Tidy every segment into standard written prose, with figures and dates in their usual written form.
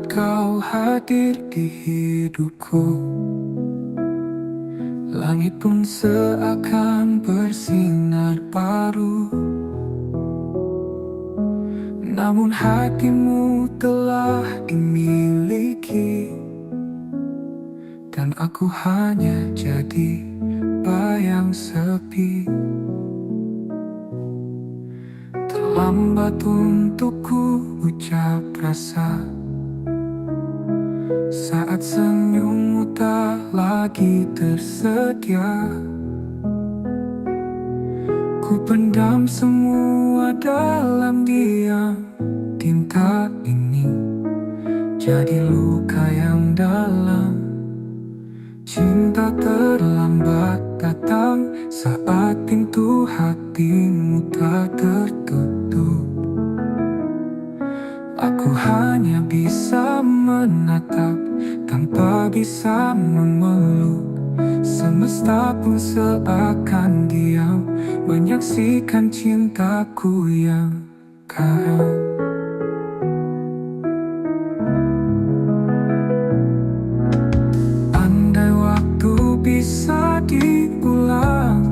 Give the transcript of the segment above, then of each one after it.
saat kau hadir di hidupku, langit pun seakan bersinar baru. Namun hatimu telah dimiliki, dan aku hanya jadi bayang sepi. Terlambat untukku ucap rasa saat senyummu tak lagi tersedia. Ku pendam semua dalam diam. Tinta ini jadi luka yang dalam. Cinta terlambat datang saat pintu hatimu tak tertutup. Aku hanya bisa menatap tanpa bisa memeluk. Semesta pun seakan diam menyaksikan cintaku yang karam. Andai waktu bisa diulang,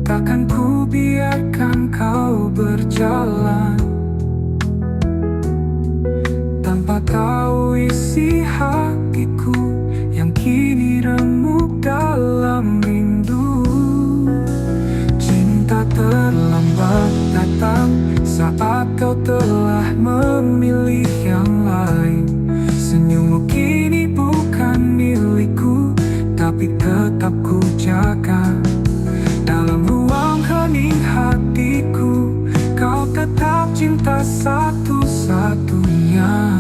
takkan ku biarkan kau berjalan tanpa tahu isi hatiku yang kini remuk dalam rindu. Cinta terlambat datang saat kau telah memilih yang lain. Senyummu kini bukan milikku, tapi tetap ku jaga dalam ruang hening hatiku. Kau tetap cinta satu-satunya.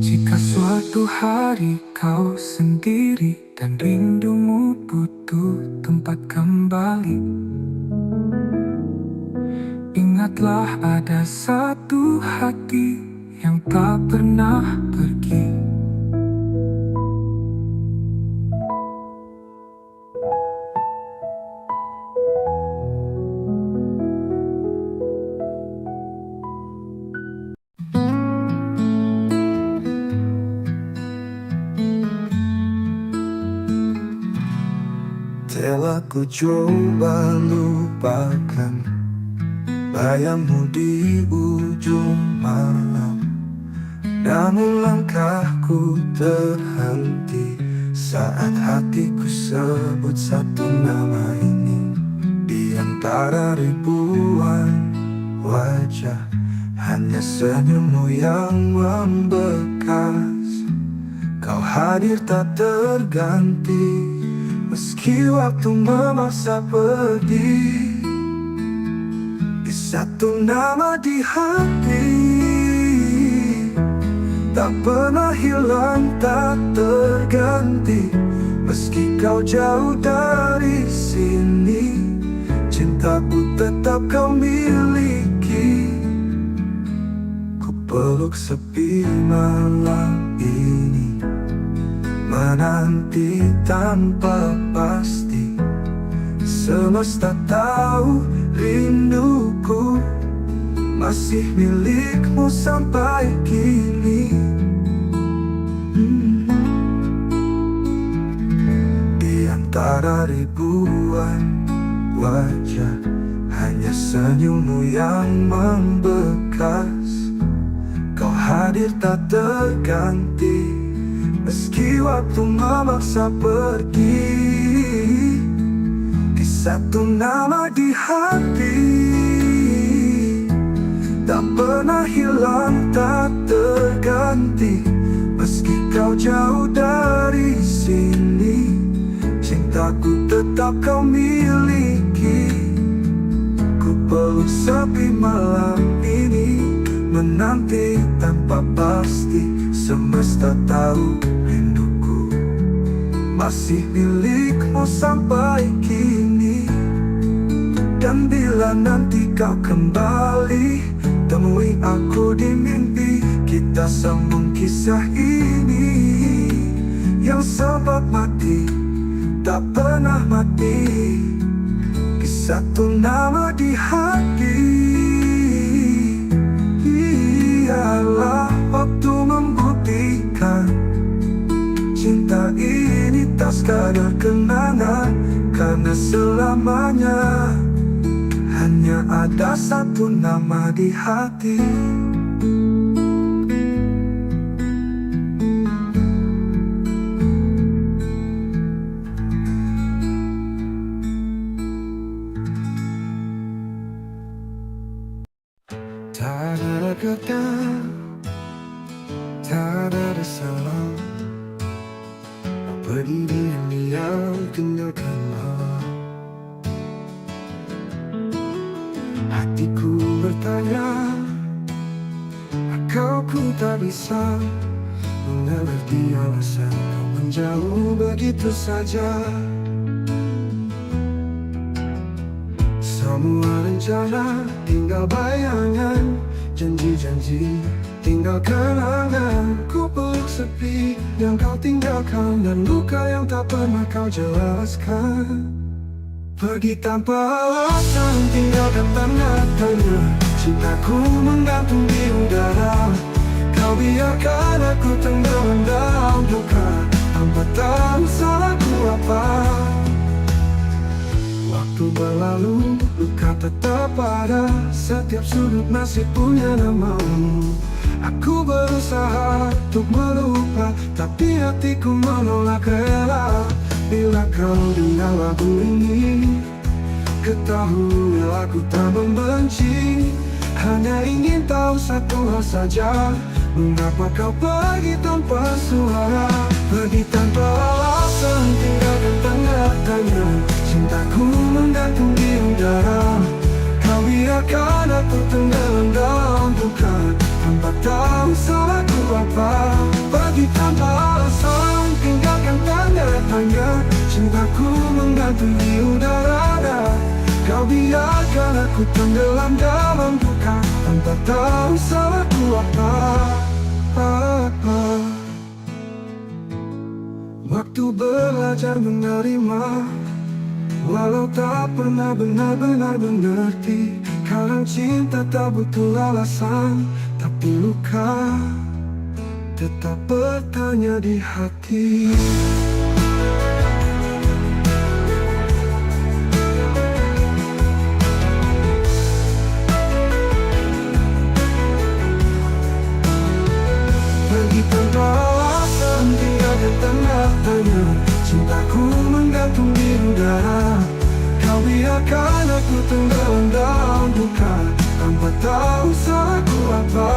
Jika suatu hari kau sendiri dan rindumu butuh tempat kembali, ingatlah ada satu hati yang tak pernah pergi. Telah ku coba lupakan bayangmu di ujung malam, namun langkahku terhenti saat hatiku sebut satu nama ini. Di antara ribuan wajah, hanya senyummu yang membekas. Kau hadir tak terganti, meski waktu memaksa pergi. Di satu nama di hati, tak pernah hilang, tak terganti. Meski kau jauh dari sini, cintaku tetap kau miliki. Ku peluk sepi malam ini, menanti tanpa pasti. Semesta tahu rinduku masih milikmu sampai kini. Di antara ribuan wajah, hanya senyummu yang membekas. Kau hadir tak terganti, meski waktu memaksa pergi. Di satu nama di hati, tak pernah hilang, tak terganti. Meski kau jauh dari sini, cintaku tetap kau miliki. Ku peluk sepi malam ini, menanti tanpa pasti. Semesta tahu rinduku masih milikmu sampai kini. Dan bila nanti kau kembali, temui aku di mimpi. Kita sambung kisah ini yang sempat mati, tak pernah mati. Di satu nama di hati, biarlah waktu membuktikan cinta ini tak sekadar kenangan, karena selamanya hanya ada satu nama di hati. Tak ada kata, tak ada salah, pergi diam-diam tinggalkanlah. Hatiku bertanya, kau ku tak bisa mengerti alasan kau menjauh begitu saja. Semua rencana tinggal bayangan, janji-janji tinggal kenangan. Ku peluk sepi yang kau tinggalkan, dan luka yang tak pernah kau jelaskan. Pergi tanpa alasan, tinggalkan tanda tanya. Cintaku menggantung di udara, kau biarkan aku tenggelam dalam duka, tanpa tahu salahku apa. Waktu berlalu, luka tetap ada, setiap sudut masih punya namamu. Aku berusaha untuk melupa, tapi hatiku menolak rela. Bila kau dengar lagu ini, ketahuilah aku tak membenci. Hanya ingin tahu satu hal saja, mengapa kau pergi tanpa suara. Pergi tanpa alasan, tinggalkan tanda tanya. Cintaku menggantung di udara, kau biarkan aku tenggelam dalam duka, tanpa tahu salahku apa. Pergi tanpa alasan, tinggalkan tanda tanya. Cintaku menggantung di udara, kau biarkan aku tenggelam dalam duka, tanpa tahu salahku apa. Waktu belajar menerima, walau tak pernah benar-benar mengerti. Kadang cinta tak butuh alasan, tapi luka tetap bertanya di hati. Pergi tanpa alasan, tinggalkan tanda tanya. Cintaku menggantung di udara, kau biarkan aku tenggelam dalam duka, tanpa tahu salahku apa.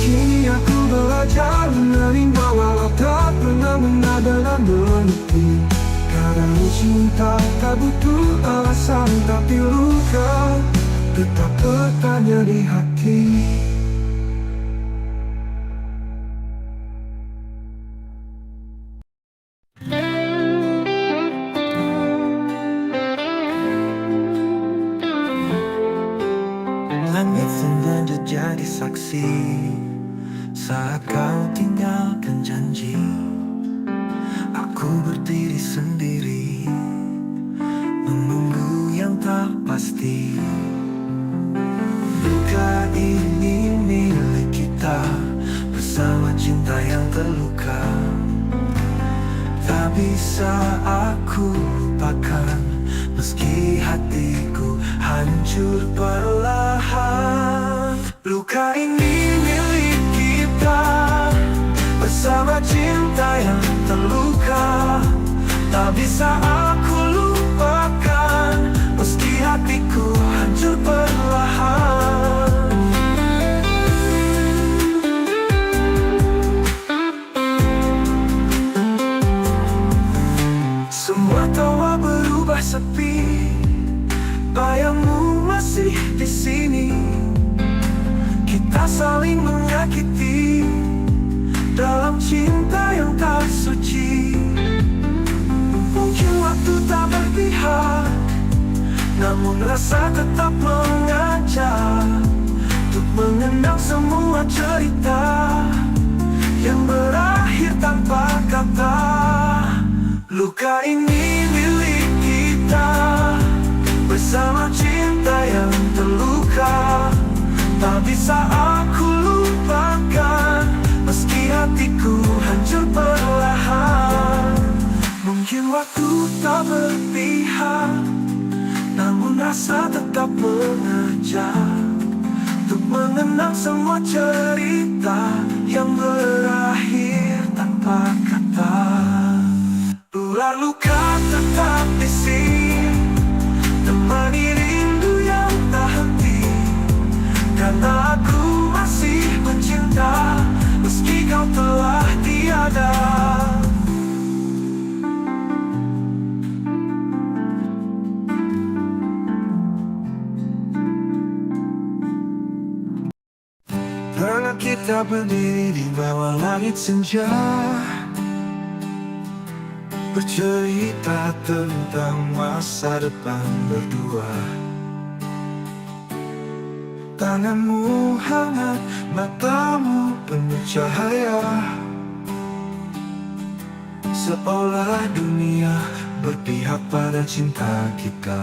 Kini aku belajar menerima, walau tak pernah benar-benar mengerti. Kadang cinta tak butuh alasan, tapi luka tetap bertanya di hati. Langit sengaja jadi saksi saat kau tinggalkan janji. Aku berdiri sendiri, menunggu yang tak pasti. Luka ini milik kita, bersama cinta yang terluka. Tak bisa aku lupakan, meski hatiku hancur perlahan. Luka ini milik kita, bersama cinta yang terluka. Tak bisa aku lupakan, meski hatiku hancur perlahan. Semua tawa berubah sepi, bayangmu masih di sini. Kita saling menyakiti dalam cinta yang tak suci. Mungkin waktu tak berpihak, namun rasa tetap mengajak untuk mengenang semua cerita yang berakhir tanpa kata. Luka ini milik kita, bersama cinta yang terluka. Tak bisa bisa aku lupakan, meski hatiku hancur perlahan. Mungkin waktu tak berpihak, namun rasa tetap mengajak untuk mengenang semua cerita yang berakhir tanpa kata. Ular luka tetap di sini, temani rindu yang tak henti. Karena aku masih mencinta, meski kau telah tiada. Pernah kita berdiri di bawah langit senja, bercerita tentang masa depan berdua. Tanganmu hangat, matamu penuh cahaya, seolah dunia berpihak pada cinta kita.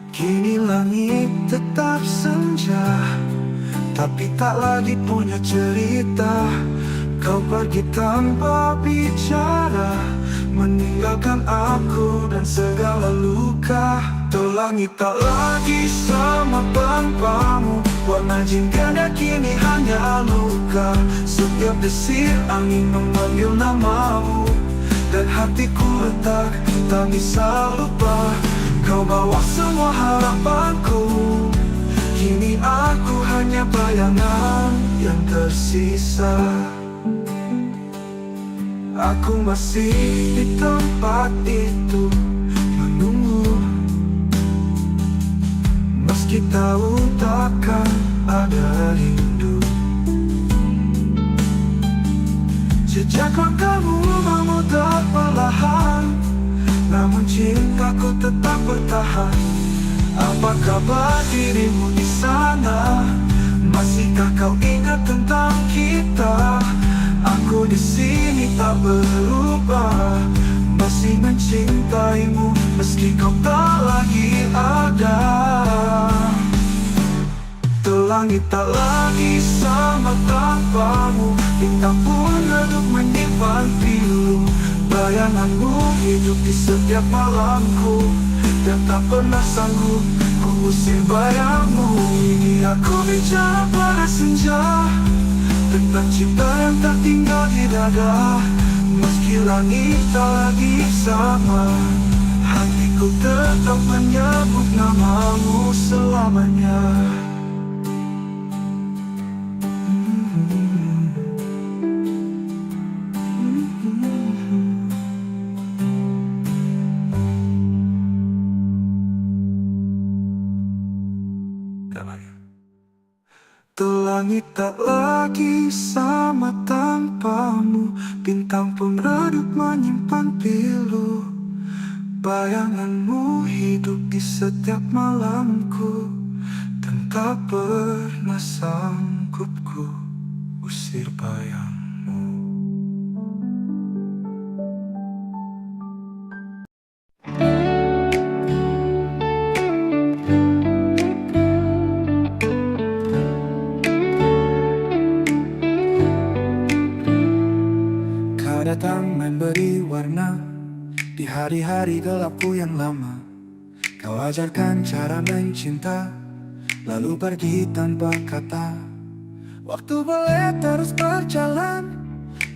Kini langit tetap senja, tapi tak lagi punya cerita. Kau pergi tanpa bicara, meninggalkan aku dan segala luka. Tuh langit tak lagi sama tanpamu, warna jingga kini hanya luka. Setiap desir angin memanggil namamu, dan hatiku retak, tak bisa lupa. Kau bawa semua harapanku, kini aku hanya bayangan yang tersisa. Aku masih di tempat itu menunggu, meski tahu takkan ada rindu. Jejak langkahmu memutar perlahan, namun cintaku tetap bertahan. Apa kabar dirimu di sana? Masihkah kau ingat tentang kita? Aku di sini tak berubah, masih mencintaimu meski kau tak lagi ada. Tuh langit tak lagi sama tanpamu, bintang pun redup menyimpan pilu. Bayanganmu hidup di setiap malamku, dan tak pernah sanggup ku usir bayangmu. Ini aku bicara pada senja, tentang cinta yang tak tinggal di dada. Meski langit tak lagi sama, hatiku tetap menyebut namamu selamanya. Tuh langit tak lagi sama tanpamu, bintang pun redup menyimpan pilu. Bayanganmu hidup di setiap malamku, dan tak pernah sanggup ku usir bayangmu. Datang memberi warna di hari-hari gelapku yang lama. Kau ajarkan cara mencinta, lalu pergi tanpa kata. Waktu boleh terus berjalan,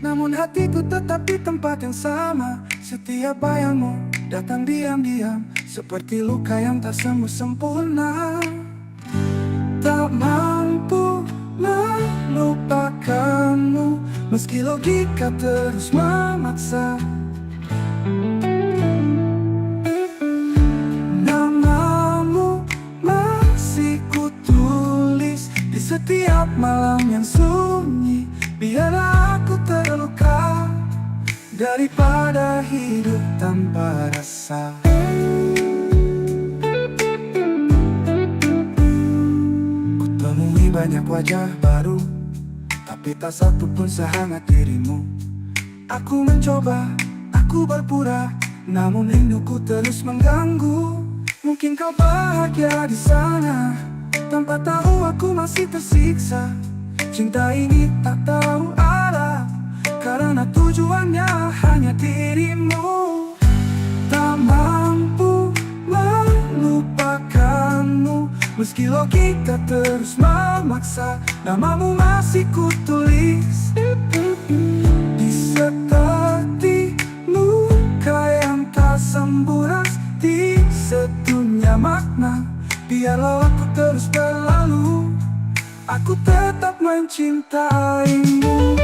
namun hatiku tetap di tempat yang sama. Setiap bayangmu datang diam-diam, seperti luka yang tak sembuh sempurna. Tak mampu melupakanmu, meski logika terus memaksa. Namamu masih kutulis di setiap malam yang sunyi. Biar aku terluka daripada hidup tanpa rasa. Kutemui banyak wajah baru, tapi tak satu pun sehangat dirimu. Aku mencoba, aku berpura, namun rinduku terus mengganggu. Mungkin kau bahagia di sana, Tanpa tahu aku masih tersiksa. Cinta ini tak tahu arah, karena tujuannya hanya dirimu. Tak mampu melupakanmu, meski logika terus memaksa. Namamu masih kutulis di seperti luka yang tak sembuh, di sedunia makna. Biarlah aku terus berlalu, aku tetap mencintaimu.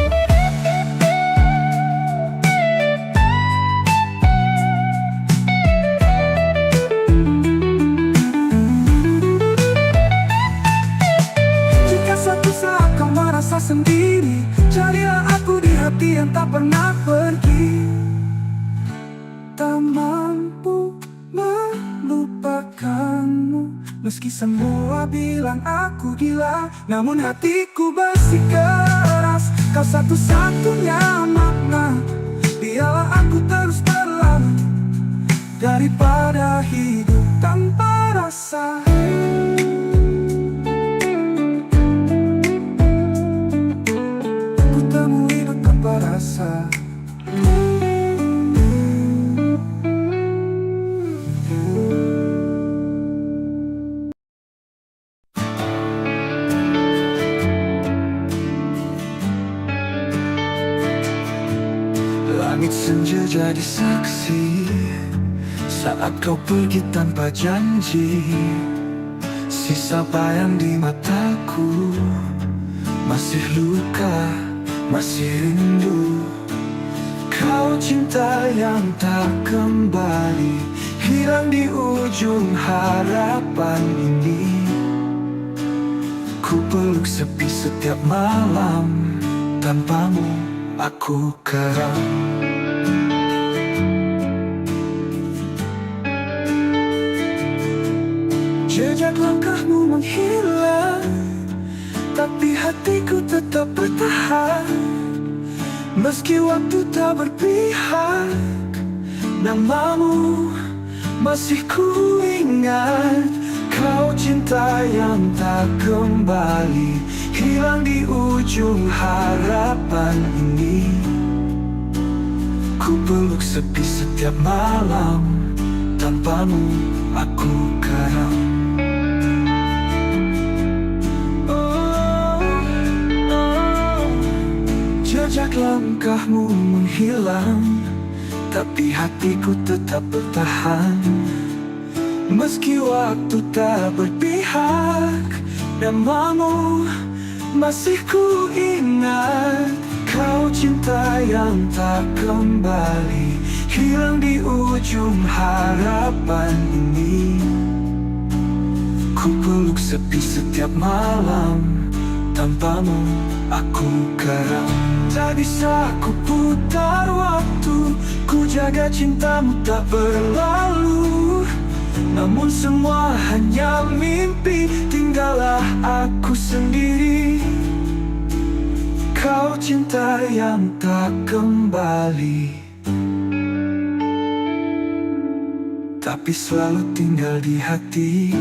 Jika suatu saat kau merasa sendiri, carilah aku di hati yang tak pernah pergi. Tak mampu melupakanmu, meski semua bilang aku gila, namun hatiku bersikeras. Kau satu-satunya makna. Biarlah aku terus berlalu, daripada hidup tanpa rasa. Ku temui hidup tanpa rasa. Langit senja jadi saksi saat kau pergi tanpa janji. Sisa bayang di mataku, masih luka, masih rindu. Kau cinta yang tak kembali, hilang di ujung harapan ini. Ku peluk sepi setiap malam, tanpamu aku keram. Jejak langkahmu menghilang, tapi hatiku tetap bertahan. Meski waktu tak berpihak, namamu masih ku ingat. Kau cinta yang tak kembali, hilang di ujung harapan ini. Ku peluk sepi setiap malam, tanpamu aku karam. Jejak langkahmu menghilang, tapi hatiku tetap bertahan. Meski waktu tak berpihak, namamu masih ku ingat. Kau cinta yang tak kembali, hilang di ujung harapan ini. Ku peluk sepi setiap malam, tanpamu aku karam. Tak bisa ku putar waktu, ku jaga cintamu tak berlalu. Namun semua hanya mimpi, tinggallah aku sendiri. Kau cinta yang tak kembali, tapi selalu tinggal di hati.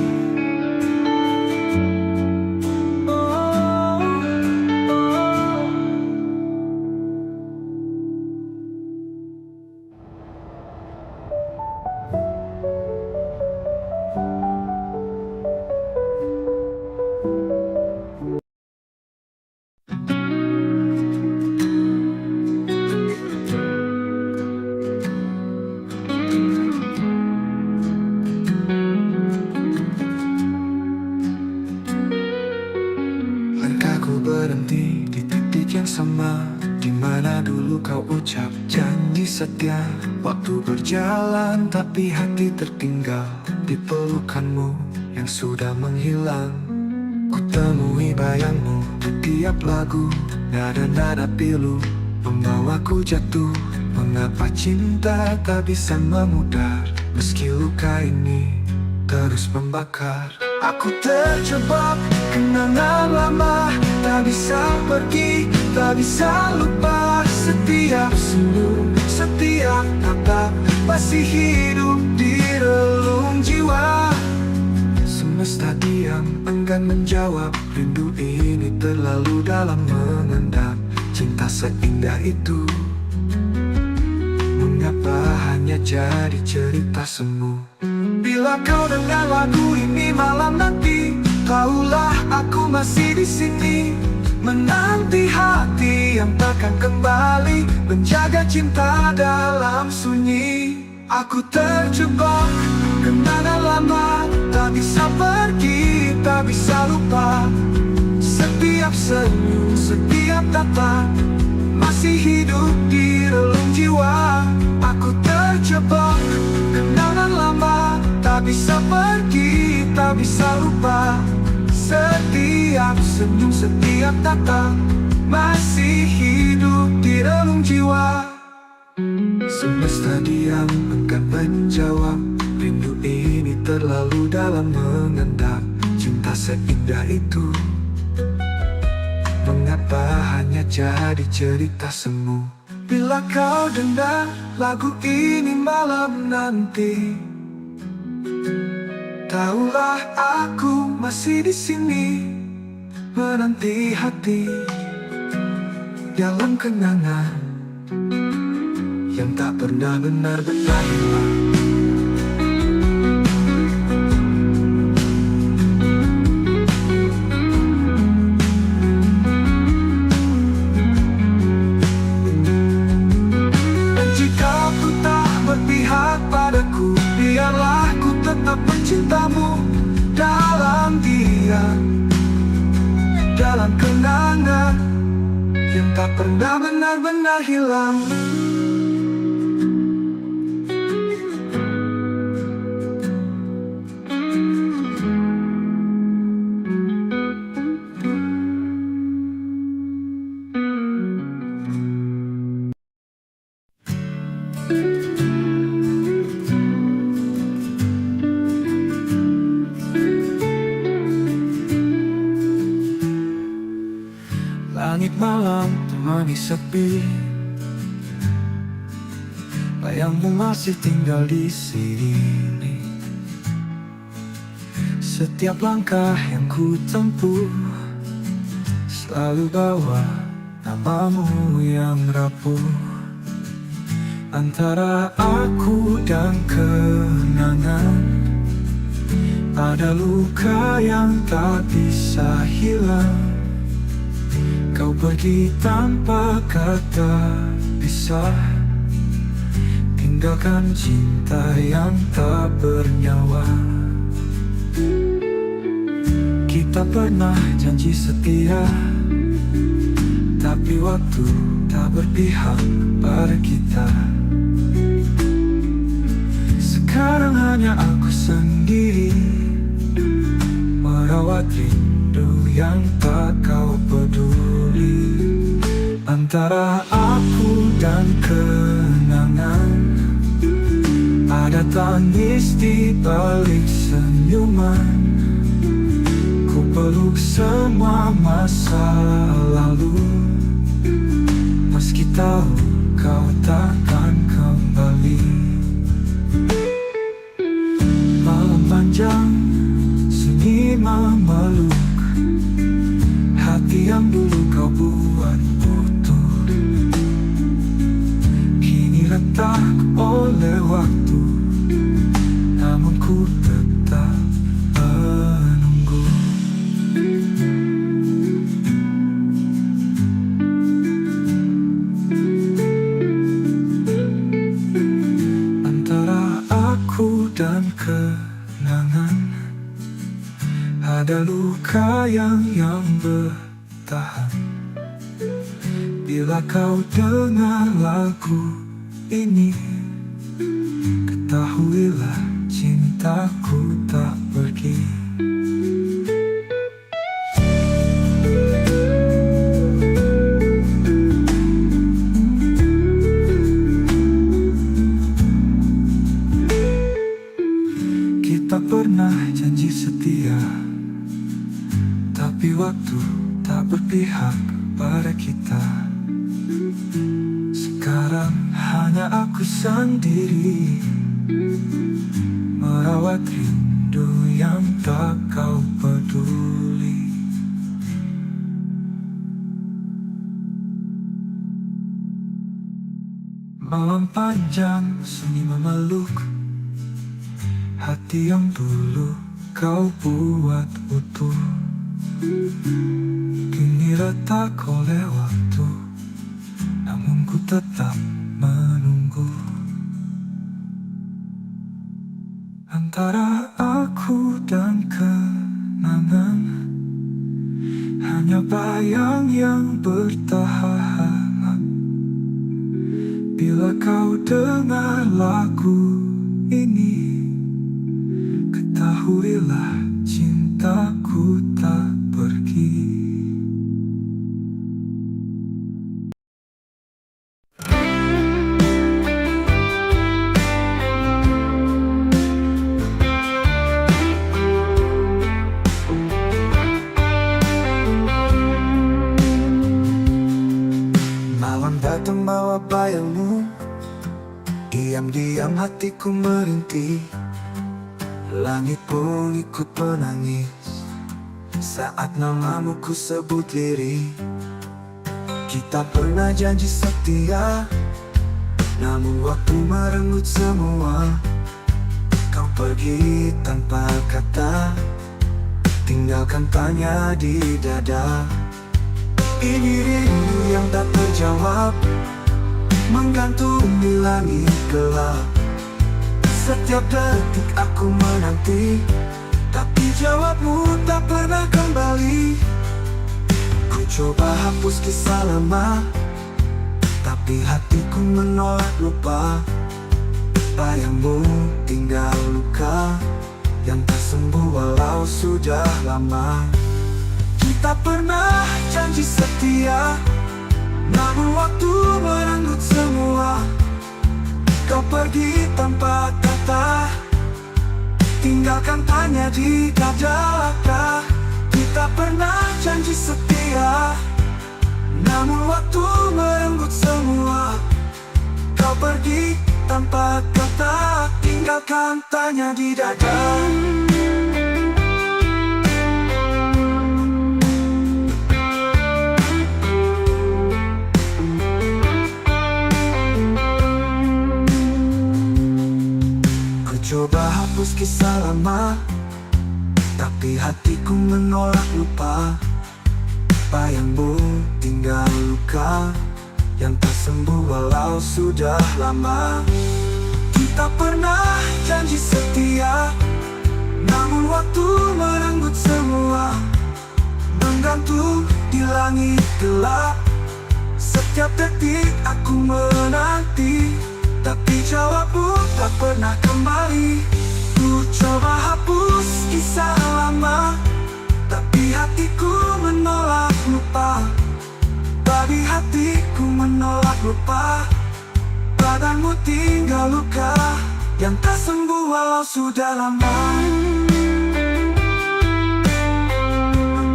Berhenti di titik yang sama, di mana dulu kau ucap janji setia. Waktu berjalan tapi hati tertinggal di pelukanmu yang sudah menghilang. Ku temui bayangmu di tiap lagu, nada-nada pilu membawaku jatuh. Mengapa cinta tak bisa memudar, meski luka ini terus membakar. Aku terjebak kenangan lama, tak bisa pergi, tak bisa lupa. Setiap senyum, setiap tatap masih hidup di relung jiwa. Semesta diam enggan menjawab. Rindu ini terlalu dalam mengendap. Cinta seindah itu, mengapa hanya jadi cerita semu? Bila kau dengar lagu ini malam nanti, tahulah aku masih di sini, menanti hati yang takkan kembali, menjaga cinta dalam sunyi. Aku terjebak kenangan lama, tak bisa pergi, tak bisa lupa. Setiap senyum, setiap tatap masih hidup di relung jiwa. Aku terjebak kenangan lama, tak bisa pergi, tak bisa lupa. Setiap senyum, setiap tatap masih hidup di relung jiwa. Semesta diam enggan menjawab. Rindu ini terlalu dalam mengendap. Cinta seindah itu, mengapa hanya jadi cerita semu? Bila kau dengar lagu ini malam nanti, tahulah aku masih di sini, menanti hati dalam kenangan yang tak pernah benar-benar hilang. Dan jika ku tak berpihak padaku, biarlah ku tetap mencintamu dalam diam, dalam kenangan yang tak pernah benar-benar hilang. Langit malam temani sepi, bayangmu masih tinggal di sini. Setiap langkah yang ku tempuh selalu bawa namamu yang rapuh. Antara aku dan kenangan ada luka yang tak bisa hilang. Kau pergi tanpa kata pisah, tinggalkan cinta yang tak bernyawa. Kita pernah janji setia, tapi waktu tak berpihak pada kita. Sekarang hanya aku sendiri, merawat rindu yang tak kau peduli. Antara aku dan kenangan ada tangis di balik senyuman. Ku peluk semua masa lalu, meski tahu kau takkan kembali. Malam panjang sunyi memeluk hati yang dulu kau buat utuh, kini retak oleh waktu, namun ku tetap menunggu. Antara aku dan kenangan ada luka yang bertahan. Bila kau dengar lagu ini, ketahuilah cintaku tak pergi. Kita pernah janji setia, tapi waktu tak berpihak pada kita. Sekarang hanya aku sendiri, merawat rindu yang tak kau peduli. Malam panjang sunyi memeluk hati yang dulu kau buat utuh. Kini retak oleh waktu, namun ku tetap menunggu. Antara aku dan kenangan, hanya bayang yang bertahan. Bila kau dengar lagu ini, ketahuilah cintaku tak pergi. Malam datang bawa bayangmu, diam-diam hatiku merintih. Langit pun ikut menangis saat namamu ku sebut lirih. Kita pernah janji setia, namun waktu merenggut semua. Kau pergi tanpa kata, tinggalkan tanya di dada. Ini rindu yang tak terjawab, menggantung di langit gelap. Setiap detik aku menanti, tapi jawabmu tak pernah kembali. Ku coba hapus kisah lama, tapi hatiku menolak lupa. Bayangmu tinggal luka yang tak sembuh walau sudah lama. Kita pernah janji setia, namun waktu merenggut semua. Kau pergi tanpa kata, tinggalkan tanya di dada. Kita pernah janji setia, namun waktu merenggut semua. Kau pergi tanpa kata, tinggalkan tanya di dada. Coba hapus kisah lama, tapi hatiku menolak lupa. Bayangmu tinggal luka yang tak sembuh walau sudah lama. Kita pernah janji setia, namun waktu merenggut semua. Menggantung di langit gelap, setiap detik aku menanti, tapi jawabmu tak pernah kembali. Ku coba hapus kisah lama, tapi hatiku menolak lupa. Babi hatiku menolak lupa. Badanmu tinggal luka yang tak sembuh walau sudah lama.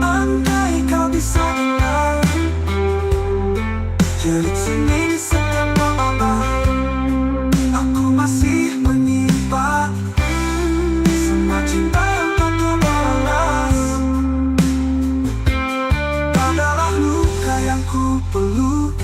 Andai kau bisa dengar jerit seni di setiap malam, aku masih menyimpan semua cinta yang tak terbalas. Adalah luka yang ku peluk.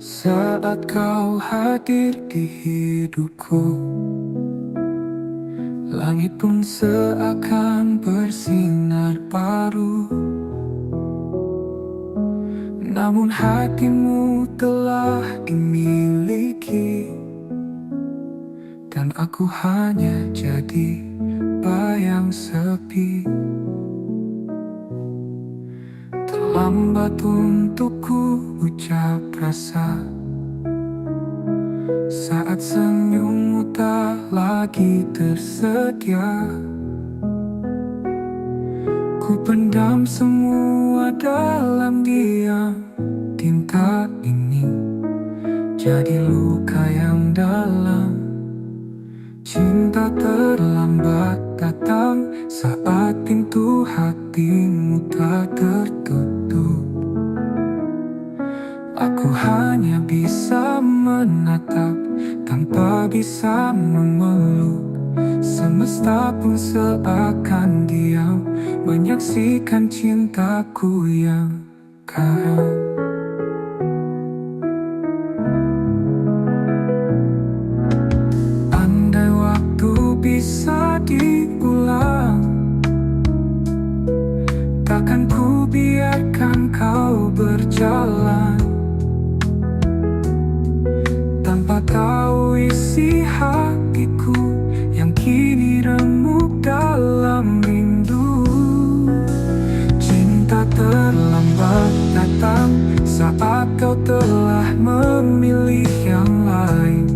Saat kau hadir di hidupku, langit pun seakan bersinar baru. Namun hatimu telah dimiliki, dan aku hanya jadi bayang sepi. Terlambat untukku ucap rasa saat senyummu tak lagi tersedia. Ku pendam semua dalam diam. Tinta ini jadi luka yang dalam. tak terlambat datang saat pintu hatimu tak tertutup. Aku hanya bisa menatap tanpa bisa memeluk. Semesta pun seakan diam menyaksikan cintaku yang karam. Andai waktu bisa diulang, takkan ku biarkan kau berjalan tanpa tahu isi hatiku yang kini remuk dalam rindu. Cinta terlambat datang saat kau telah memilih yang lain.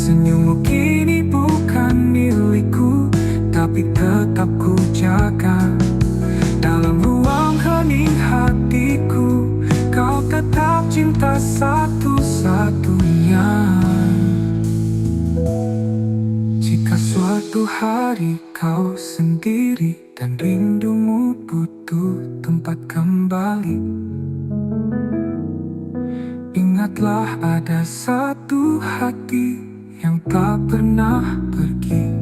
Senyummu kini bukan milikku, tapi tetap ku jaga. Dalam ruang hening hatiku, kau tetap cinta satu-satunya. Jika suatu hari kau sendiri dan rindumu butuh tempat kembali, ingatlah ada satu hati yang tak pernah pergi.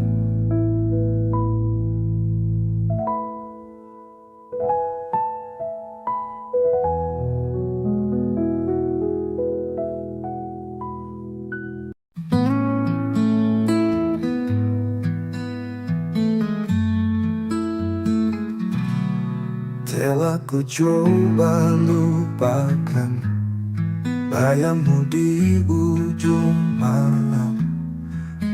Telah ku coba lupakan bayangmu di ujung malam,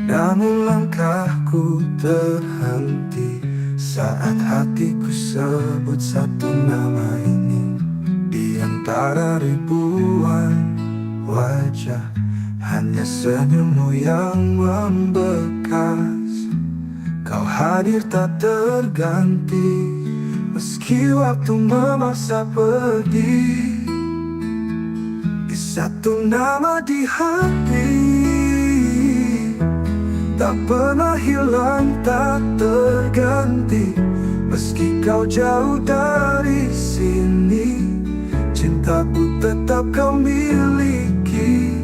namun langkahku terhenti saat hatiku sebut satu nama ini. Di antara ribuan wajah, hanya senyummu yang membekas. Kau hadir tak terganti, meski waktu memaksa pergi. Di satu nama di hati, tak pernah hilang, tak terganti. Meski kau jauh dari sini, cintaku tetap kau miliki.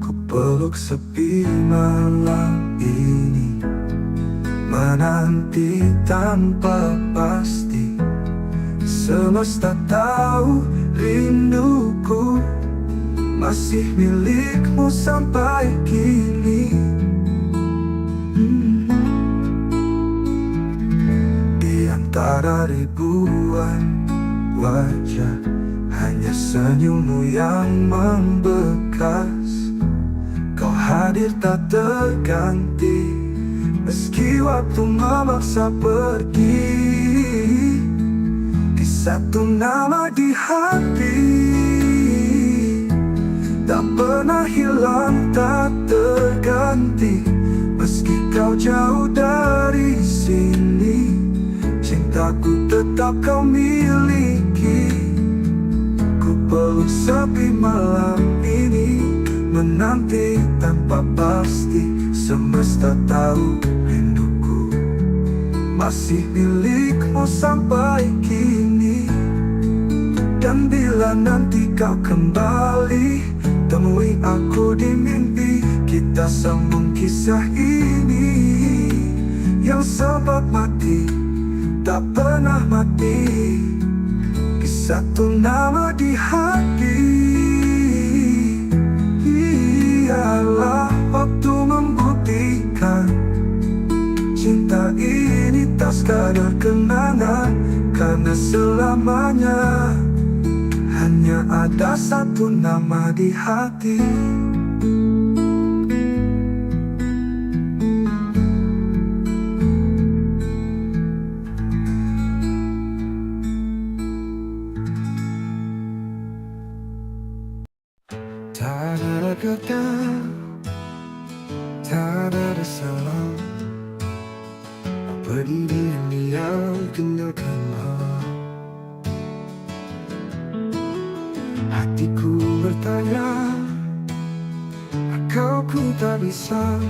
Ku peluk sepi malam ini, menanti tanpa pasti. Semesta tahu rinduku masih milikmu sampai kini. Di antara ribuan wajah, hanya senyummu yang membekas. Kau hadir tak terganti, meski waktu memaksa pergi. Di satu nama di hati, tak pernah hilang, tak terganti. Meski kau jauh dari sini, cintaku tetap kau miliki. Ku peluk sepi malam ini, menanti tanpa pasti. Semesta tahu rinduku masih milikmu sampai kini. Dan bila nanti kau kembali, temui aku di mimpi. Kita sambung kisah ini yang sempat mati, tak pernah mati. Di satu nama di hati, ialah waktu membuktikan cinta ini tak sekadar kenangan. Karena selamanya hanya ada satu nama di hati. Tak ada kata, tak ada salah. Apa diri yang diam tinggalkanlah. Hatiku bertanya, kau ku tak bisa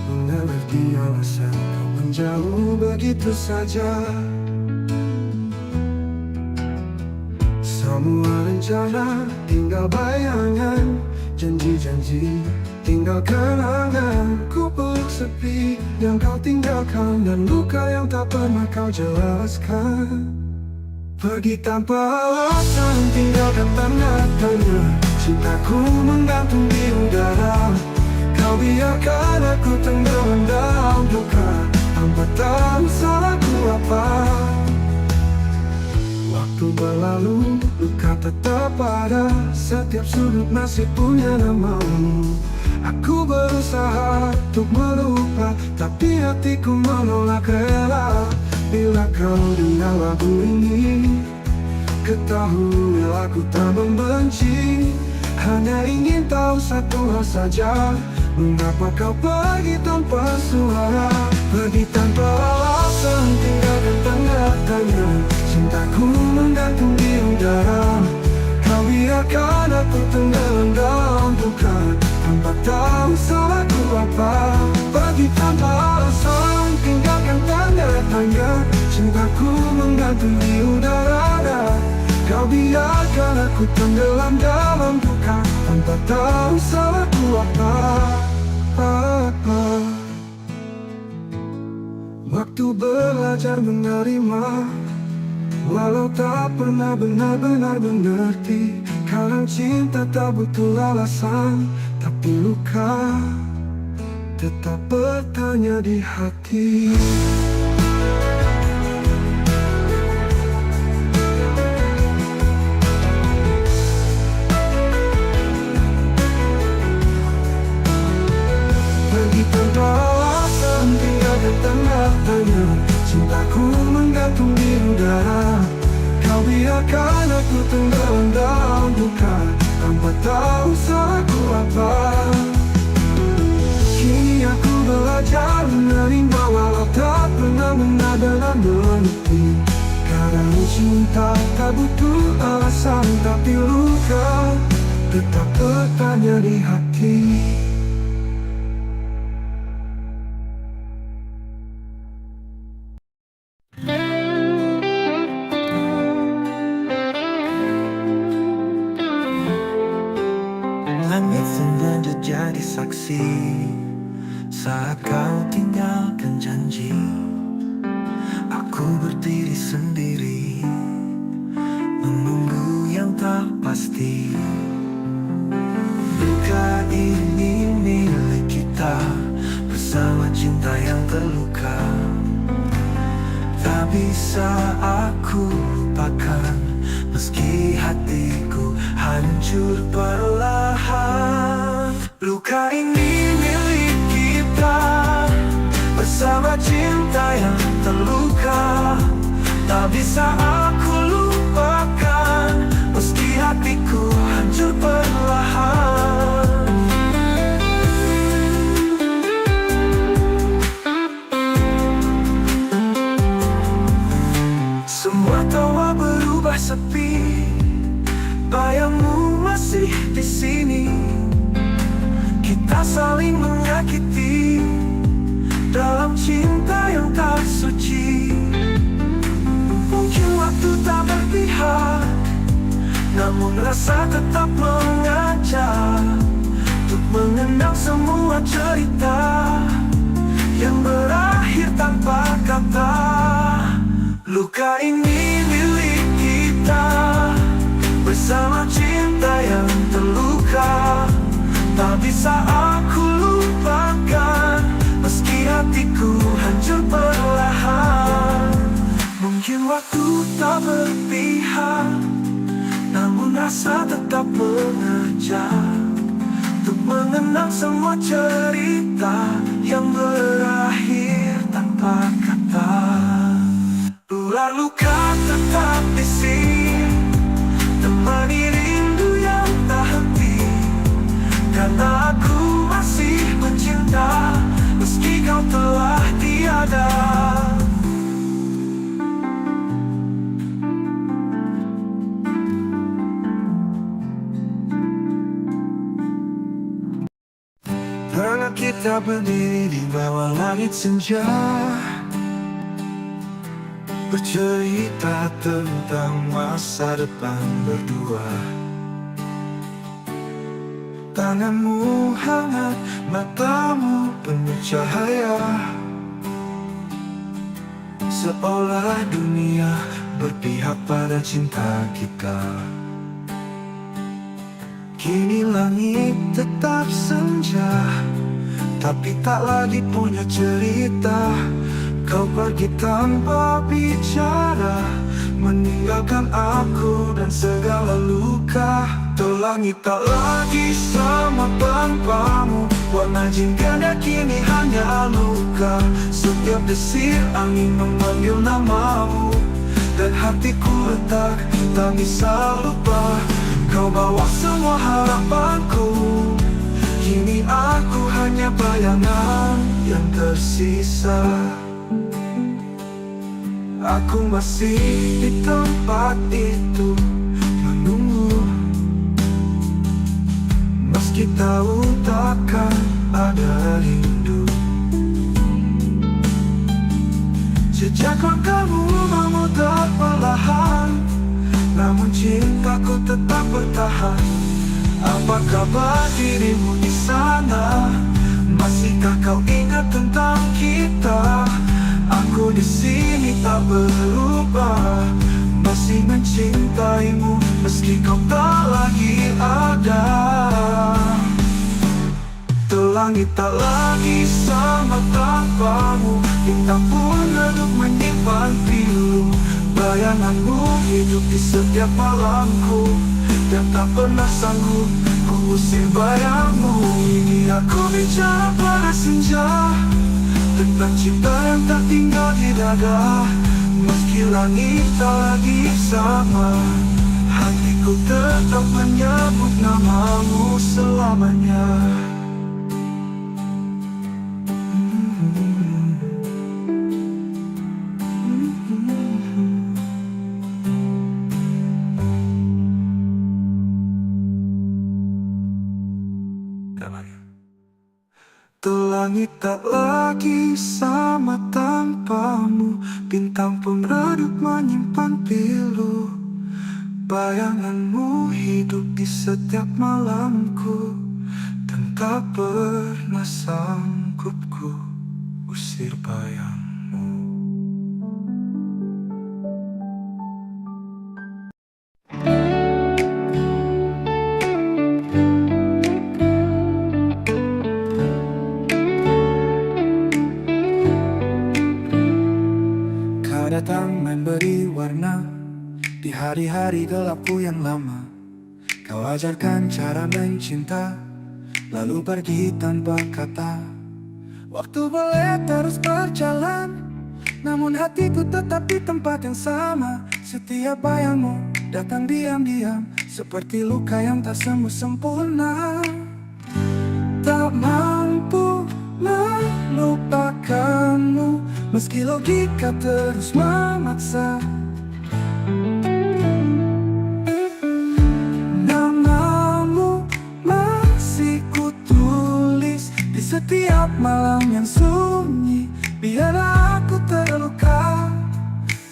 mengerti alasan kau menjauh begitu saja. Semua rencana tinggal bayangan, janji-janji tinggal kenangan. Ku peluk sepi yang kau tinggalkan, dan luka yang tak pernah kau jelaskan. Pergi tanpa alasan, tinggalkan tanda tanya. Cintaku menggantung di udara. Kau biarkan aku tenggelam dalam duka, tanpa tahu salahku apa. Waktu berlalu, luka tetap ada. Setiap sudut masih punya namamu. Aku berusaha untuk melupa, tapi hatiku menolak rela. Bila kau dengar lagu ini, ketahui aku tak membenci. Hanya ingin tahu satu hal saja, mengapa kau pergi tanpa suara? Pergi tanpa alasan, tinggalkan tanda tanya. Cintaku menggantung di udara. Kau biarkan aku tenggelam dalam duka, tanpa tahu salahku apa. Pergi tanpa alasan, tinggalkan tanda tanya. Cintaku menggantung di udara. Kau biarkan aku tenggelam dalam duka, tanpa tahu salahku apa. Waktu belajar menerima, walau tak pernah benar-benar mengerti. Kadang cinta tak butuh alasan, tapi luka tetap bertanya di hati. Pergi tanpa alasan, tinggalkan tanda tanya. Cintaku menggantung di udara. Kau biarkan aku tenggelam dalam duka, tanpa tahu salahku apa. Kini aku belajar menerima, walau tak pernah benar-benar mengerti. Kadang cinta tak butuh alasan, tapi luka tetap bertanya di hati. Langit sengaja jadi saksi saat kau tinggalkan janji. Aku berdiri sendiri, menunggu yang tak pasti. Luka ini milik kita, bersama cinta yang terluka. Tak bisa aku lupakan, meski hatiku hancur perlahan. Luka ini milik kita, bersama cinta yang terluka. Tak bisa aku lupakan, meski hatiku hancur perlahan. Semua tawa berubah sepi, bayangmu masih di sini. Kita saling menyakiti dalam cinta yang tak suci. Mungkin waktu tak berpihak, namun rasa tetap mengajak untuk mengenang semua cerita yang berakhir tanpa kata. Luka ini milik kita, bersama cinta yang terluka. Tak bisa aku lupakan, meski hatiku hancur perlahan. Mungkin waktu tak berpihak, namun rasa tetap mengajak untuk mengenang semua cerita yang berakhir tanpa kata. Ular luka tetap di sini, temani rindu yang tak henti. Karena aku masih mencinta, meski kau telah tiada. Pernah kita Kita berdiri di bawah langit senja, bercerita tentang masa depan berdua. Tanganmu hangat, matamu penuh cahaya, seolah dunia berpihak pada cinta kita. Kini langit tetap senja, tapi tak lagi punya cerita. Kau pergi tanpa bicara, meninggalkan aku dan segala luka. Tuh langit tak lagi sama tanpamu, warna jingga kini hanya luka. Setiap desir angin memanggil namamu, dan hatiku retak, tak bisa lupa. Kau bawa semua harapanku, kini aku hanya bayangan yang tersisa. Aku masih di tempat itu menunggu, meski tahu takkan ada rindu. Jejak langkahmu memudar perlahan, namun cintaku tetap bertahan. Apa kabar dirimu di sana? Masihkah kau ingat tentang kita? Aku di sini tak berubah, masih mencintaimu meski kau tak lagi ada. Tuh langit tak lagi sama tanpamu, bintang pun redup menyimpan pilu. Bayanganmu hidup di setiap malamku, dan tak pernah sanggup ku usir bayangmu. Ini aku bicara pada senja, tentang cinta yang tak tinggal di dada. Meski langit tak lagi sama, hatiku tetap menyebut namamu selamanya. Tuh langit tak lagi sama tanpamu, bintang pun redup menyimpan pilu. Bayanganmu hidup di setiap malamku, dan tak pernah sanggup ku usir bayangmu. Datang memberi warna di hari-hari gelapku yang lama. Kau ajarkan cara mencinta, lalu pergi tanpa kata. Waktu boleh terus berjalan, namun hatiku tetap di tempat yang sama. Setiap bayangmu datang diam-diam, seperti luka yang tak sembuh sempurna. Tak mampu melupakanmu, meski logika terus memaksa. Namamu masih kutulis di setiap malam yang sunyi. Biarlah aku terluka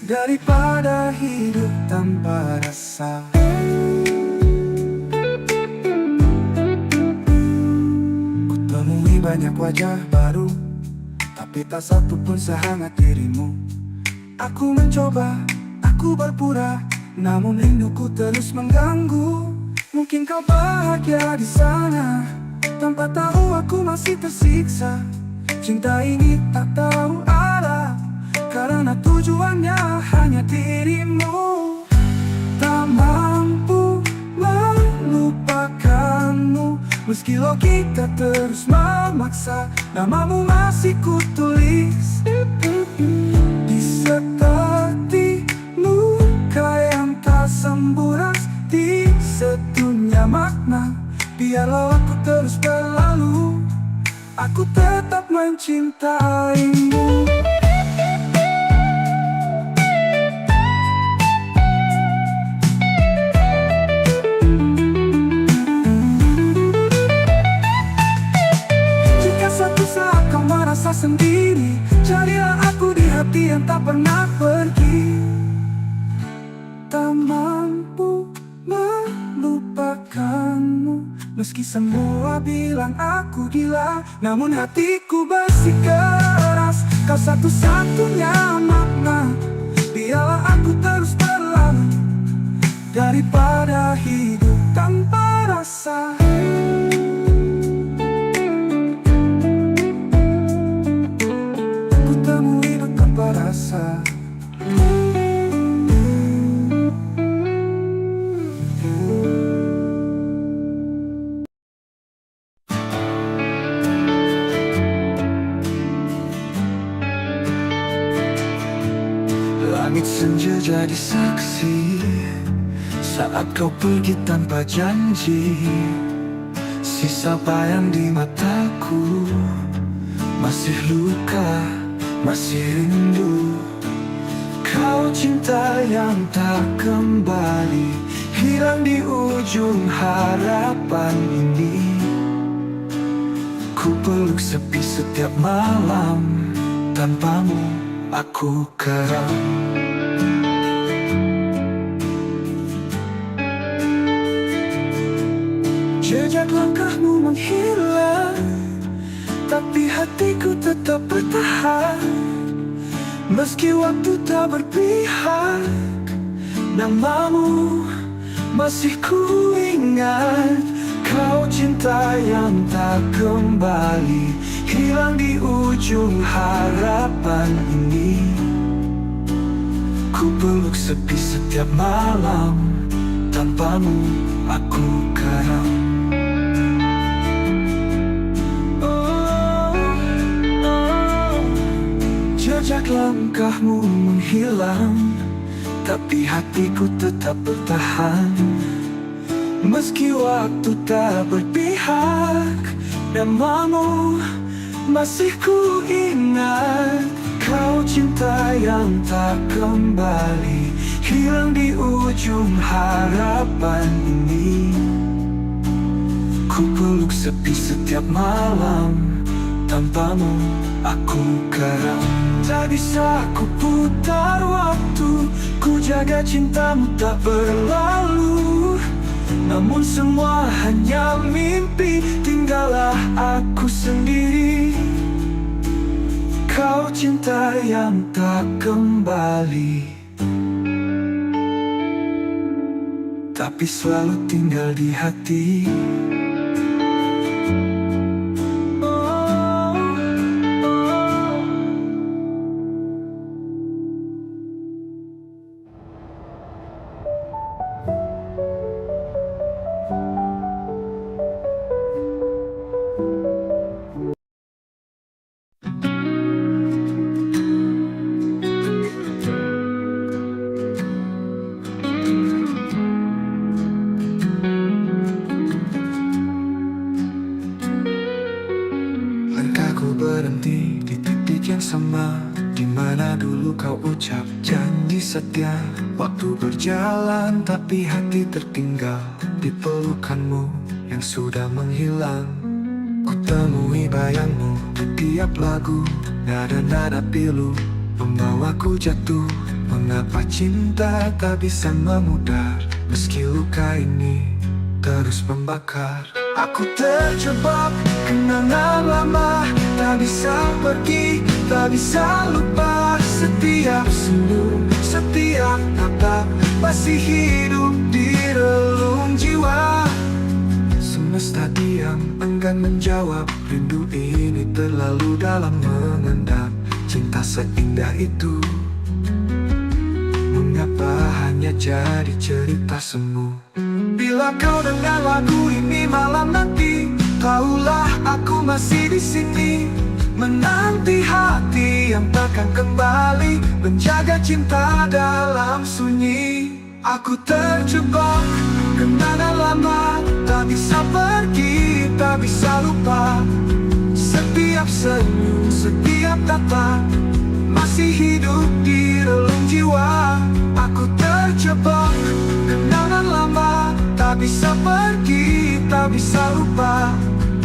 daripada hidup tanpa rasa. Kutemui banyak wajah baru, tapi tak satu pun sehangat dirimu. Aku mencoba, aku berpura, namun rinduku terus mengganggu. Mungkin kau bahagia di sana, tanpa tahu aku masih tersiksa. Cinta ini tak tahu arah, karena tujuannya hanya dirimu. Tak mampu melupakanmu, meski logika terus memaksa. Namamu masih kutulis di seperti luka yang tak sembuh, di sedunia makna. Biarlah aku terus berlalu, aku tetap mencintaimu. Meski semua bilang aku gila, namun hatiku bersikeras. Kau satu-satunya makna. Biarlah aku terus berlama daripada hidup tanpa rasa. Ku temui tanpa rasa. Langit senja jadi saksi saat kau pergi tanpa janji. Sisa bayang di mataku, masih luka, masih rindu. Kau cinta yang tak kembali, hilang di ujung harapan ini. Ku peluk sepi setiap malam, tanpamu aku keram. Jejak langkahmu menghilang, tapi hatiku tetap bertahan. Meski waktu tak berpihak, namamu masih ku ingat. Kau cinta yang tak kembali, hilang di ujung harapan ini. Ku peluk sepi setiap malam, tanpamu aku karam. Jejak langkahmu menghilang, tapi hatiku tetap bertahan. Meski waktu tak berpihak, namamu masih ku ingat. Kau cinta yang tak kembali, hilang di ujung harapan ini. Ku peluk sepi setiap malam, tanpamu aku karam. Tak bisa ku putar waktu, ku jaga cintamu tak berlalu. Namun semua hanya mimpi, tinggallah aku sendiri. Kau cinta yang tak kembali, tapi selalu tinggal di hati. Berhenti di titik yang sama, di mana dulu kau ucap janji setia. Waktu berjalan tapi hati tertinggal di pelukanmu yang sudah menghilang. Ku temui bayangmu di tiap lagu, nada-nada pilu membawaku jatuh. Mengapa cinta tak bisa memudar, meski luka ini terus membakar. Aku terjebak kenangan lama, tak bisa pergi, tak bisa lupa. Setiap senyum, setiap tatap masih hidup di relung jiwa. Semesta diam, enggan menjawab. Rindu ini terlalu dalam mengendap. Cinta seindah itu, mengapa hanya jadi cerita semu? Bila kau dengar lagu ini malam nanti, tahulah aku masih di sini, menanti hati yang takkan kembali, menjaga cinta dalam sunyi. Aku terjebak kenangan lama, tak bisa pergi, tak bisa lupa. Setiap senyum, setiap tatap masih hidup di relung jiwa. Aku terjebak kenangan lama, tak bisa pergi, tak bisa lupa.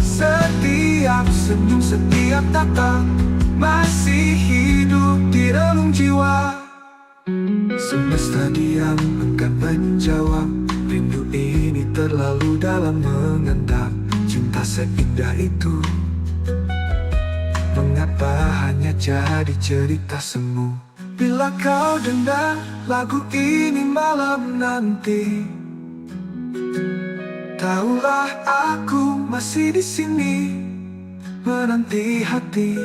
Setiap senyum, setiap tatap masih hidup di relung jiwa. Semesta diam, enggan menjawab. Rindu ini terlalu dalam mengendap. cinta seindah itu? Mengapa hanya jadi cerita semu? Bila kau dengar lagu ini malam nanti, tahulah aku masih di sini menanti hati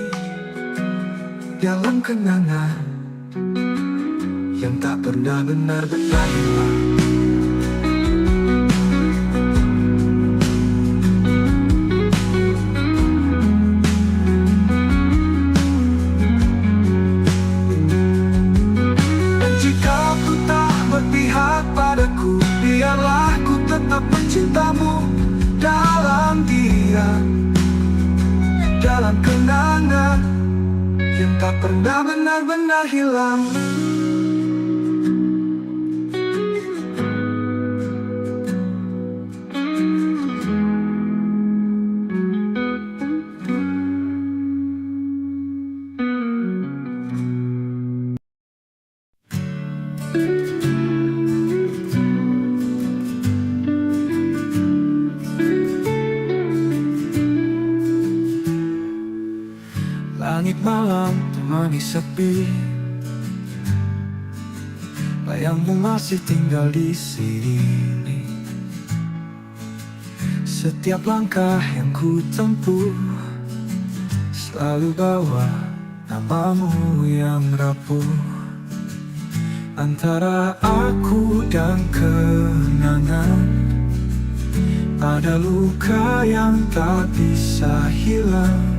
dalam kenangan yang tak pernah benar-benar hilang. Dan jika ku tak berpihak padaku, biarlah ku tetap mencintamu dalam diam, dalam kenangan yang tak pernah benar-benar hilang. Langit malam temani sepi, bayangmu masih tinggal di sini. Setiap langkah yang ku tempuh selalu bawa namamu yang rapuh. Antara aku dan kenangan ada luka yang tak bisa hilang.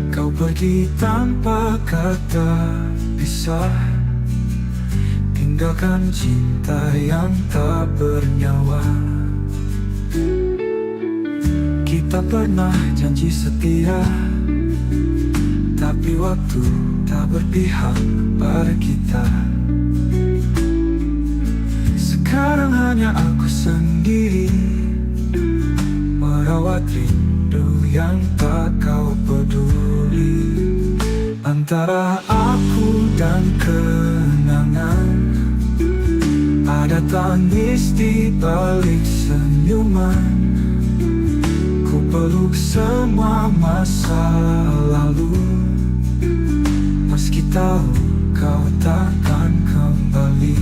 Kau pergi tanpa kata pisah, tinggalkan cinta yang tak bernyawa. Kita pernah janji setia, tapi waktu tak berpihak pada kita. Sekarang hanya aku sendiri merawat rindu yang tak kau peduli. Antara aku dan kenangan ada tangis di balik senyuman. Ku peluk semua masa lalu, meski tahu kau takkan kembali.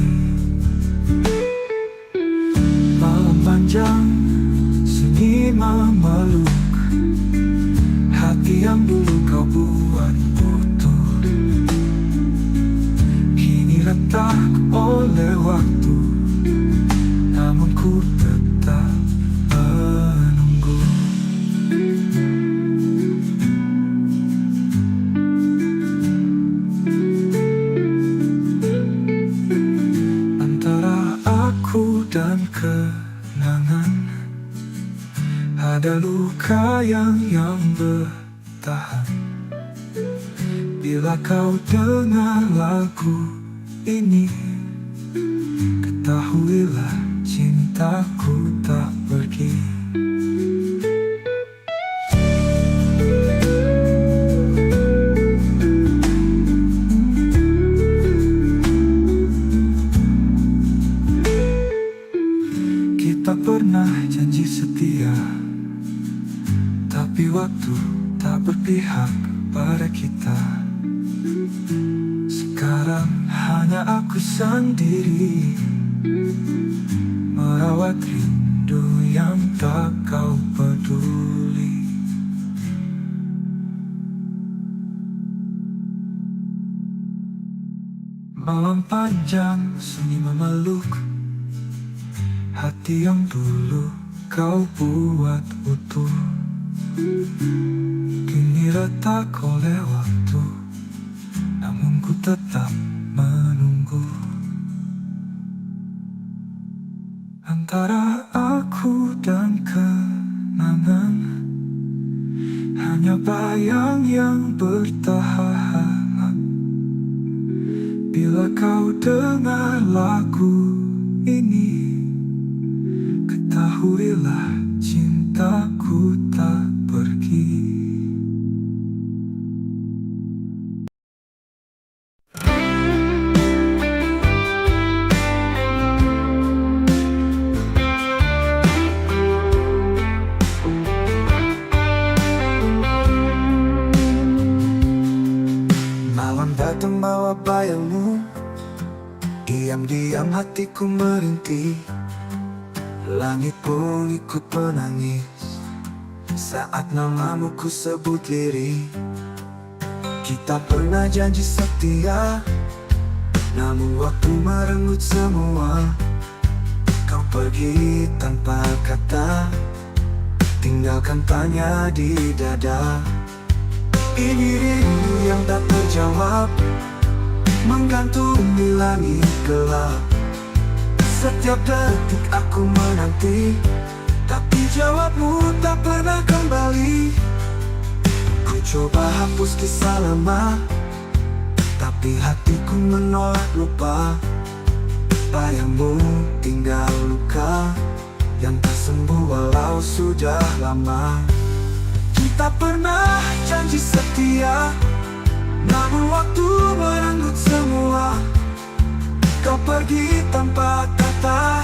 Malam panjang sunyi memeluk hati yang dulu kau buat utuh, kini retak oleh waktu, namun ku tetap menunggu. Antara aku dan kenangan ada luka yang bertahan. Bila kau dengar lagu ini, ketahuilah cintaku tak pergi. Kita pernah janji setia, tapi waktu tak berpihak pada kita. Sekarang hanya aku sendiri merawat rindu yang tak kau peduli. Malam panjang sunyi memeluk hati yang dulu kau buat utuh, kini retak oleh waktu, namun ku tetap menunggu. Antara aku dan kenangan hanya bayang yang bertahan. Bila kau dengar lagu ini, ketahuilah cintaku tak pergi. Diam-diam hatiku merintih, langit pun ikut menangis saat namamu ku sebut lirih. Kita pernah janji setia, namun waktu merenggut semua. Kau pergi tanpa kata, tinggalkan tanya di dada. Ini rindu yang tak terjawab, menggantung di langit gelap. Setiap detik aku menanti, tapi jawabmu tak pernah kembali. Ku coba hapus kisah lama, tapi hatiku menolak lupa. Bayangmu tinggal luka yang tak sembuh walau sudah lama. Kita pernah janji setia, namun waktu merenggut semua. Kau pergi tanpa kata,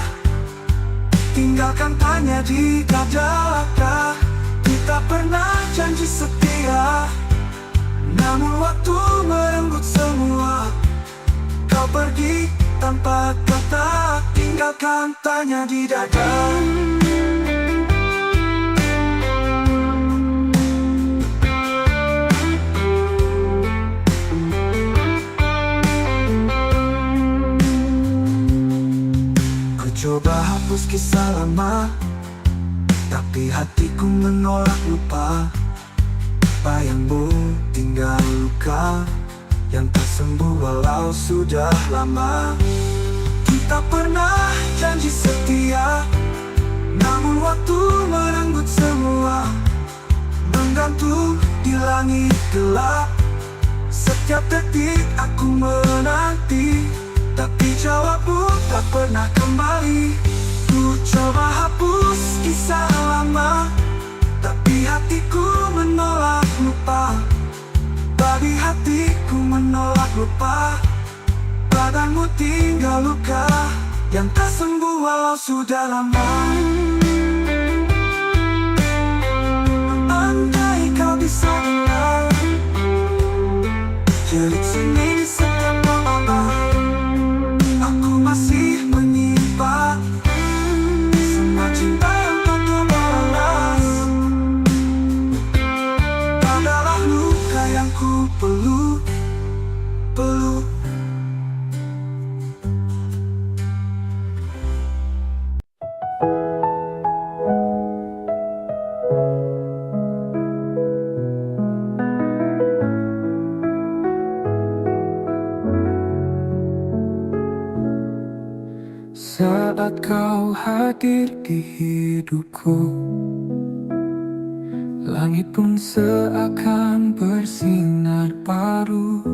tinggalkan tanya di dada. Kita pernah janji setia, namun waktu merenggut semua. Kau pergi tanpa kata, tinggalkan tanya di dada. Coba hapus kisah lama, tapi hatiku menolak lupa. Bayangmu tinggal luka yang tak sembuh walau sudah lama. Kita pernah janji setia, namun waktu merenggut semua. Menggantung di langit gelap, setiap detik aku menanti, tapi jawabmu tak pernah kembali. Ku coba hapus kisah lama, tapi hatiku menolak lupa. Bagi hatiku menolak lupa, badanmu tinggal luka yang tak sembuh walau sudah lama. Andai kau bisa dengar jerit seni di setiap malam, aku masih menyimpan semua cinta yang tak terbalas. Adalah luka yang ku peluk. Saat kau hadir di hidupku, langit pun seakan bersinar baru.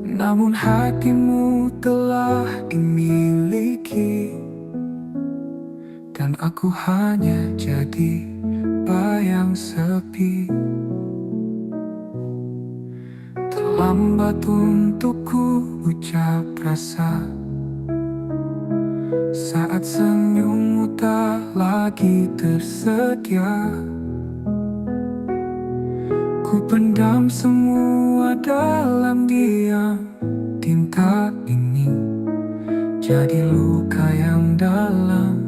Namun hatimu telah dimiliki, dan aku hanya jadi bayang sepi. Terlambat untukku ucap rasa saat senyummu tak lagi tersedia. Ku pendam semua dalam diam. Tinta ini jadi luka yang dalam.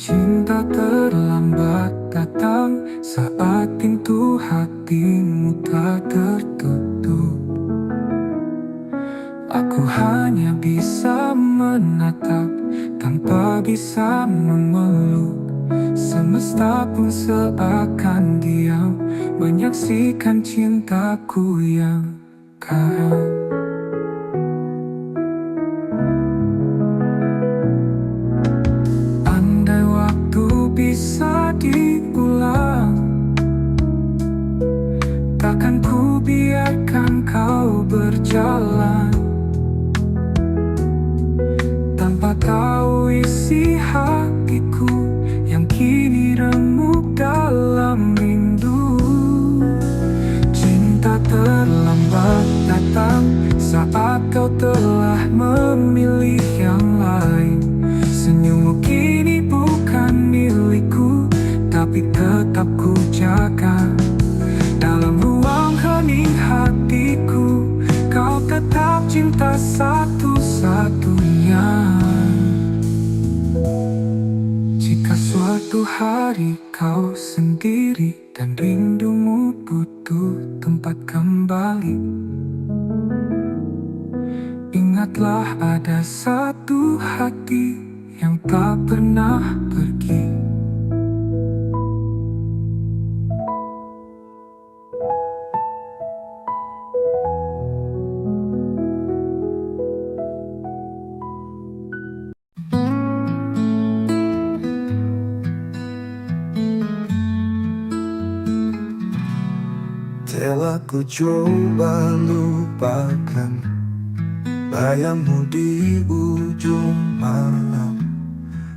Cinta terlambat datang saat pintu hatimu tak tertutup. Aku hanya bisa menatap tanpa bisa memeluk. Semesta pun seakan diam menyaksikan cintaku yang karam. Andai waktu bisa diulang, takkan ku biarkan kau berjalan tanpa tahu isi hatiku yang kini remuk dalam rindu. Cinta terlambat datang saat kau telah memilih yang lain. Senyummu kini bukan milikku, tapi tetap ku jaga. Dalam ruang hening hatiku, kau tetap cinta satu-satunya. Jika suatu hari kau sendiri dan rindumu butuh tempat kembali, ingatlah ada satu hati yang tak pernah pergi. Telah ku coba lupakan bayangmu di ujung malam,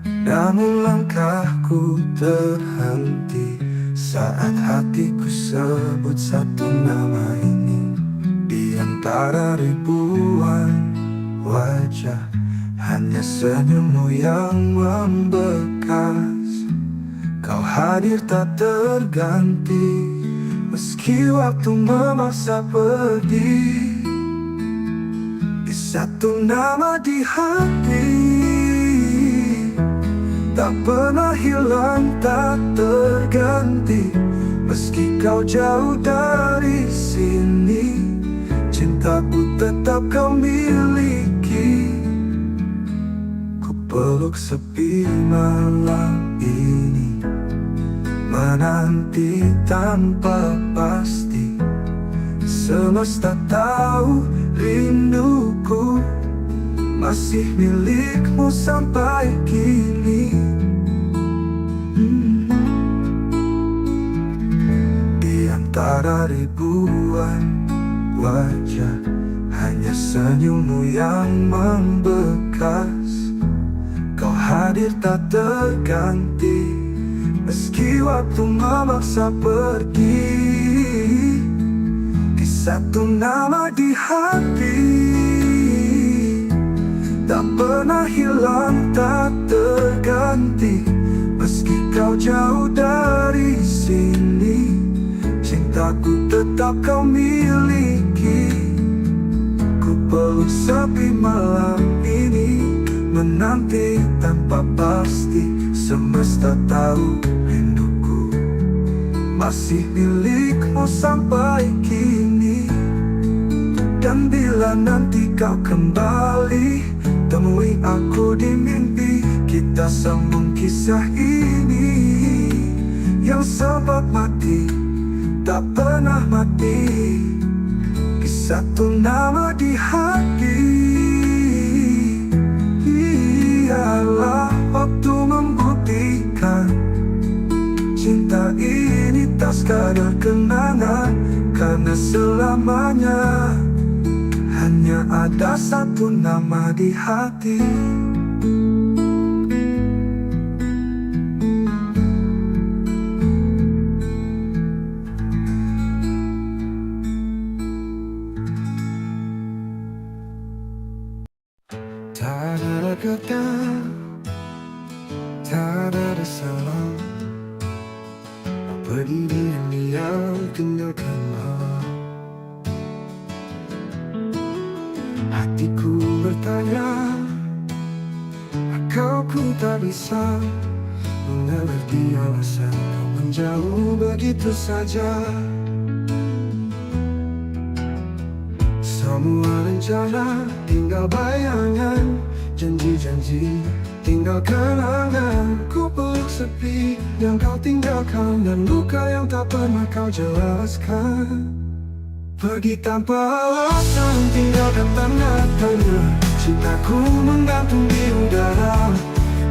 namun langkahku terhenti saat hatiku sebut satu nama ini. Di antara ribuan wajah, hanya senyummu yang membekas. Kau hadir tak terganti, meski waktu memaksa pergi. Di satu nama di hati, tak pernah hilang, tak terganti. Meski kau jauh dari sini, cintaku tetap kau miliki. Ku peluk sepi malam ini, menanti tanpa pasti. Semesta tahu rinduku masih milikmu sampai kini. Di antara ribuan wajah, hanya senyummu yang membekas. Kau hadir tak terganti, meski waktu memaksa pergi. Di satu nama di hati, tak pernah hilang, tak terganti. Meski kau jauh dari sini, cintaku tetap kau miliki. Ku peluk sepi malam ini, menanti tanpa pasti. Semesta tahu rinduku masih milikmu sampai kini. Dan bila nanti kau kembali, temui aku di mimpi. Kita sambung kisah ini yang sempat mati, tak pernah mati. Di satu nama di hati, ialah waktu membuktikan cinta ini tak sekadar kenangan. Karena selamanya hanya ada satu nama di hati. Tak ada kata, tak ada salah, pergi diam-diam tinggalkanlah. Hatiku bertanya, kau ku tak bisa mengerti alasan kau menjauh begitu saja. Semua rencana tinggal bayangan, janji-janji tinggal kenangan. Ku peluk sepi yang kau tinggalkan, dan luka yang tak pernah kau jelaskan. Pergi tanpa alasan, tinggalkan tanda tanya. Cintaku menggantung di udara,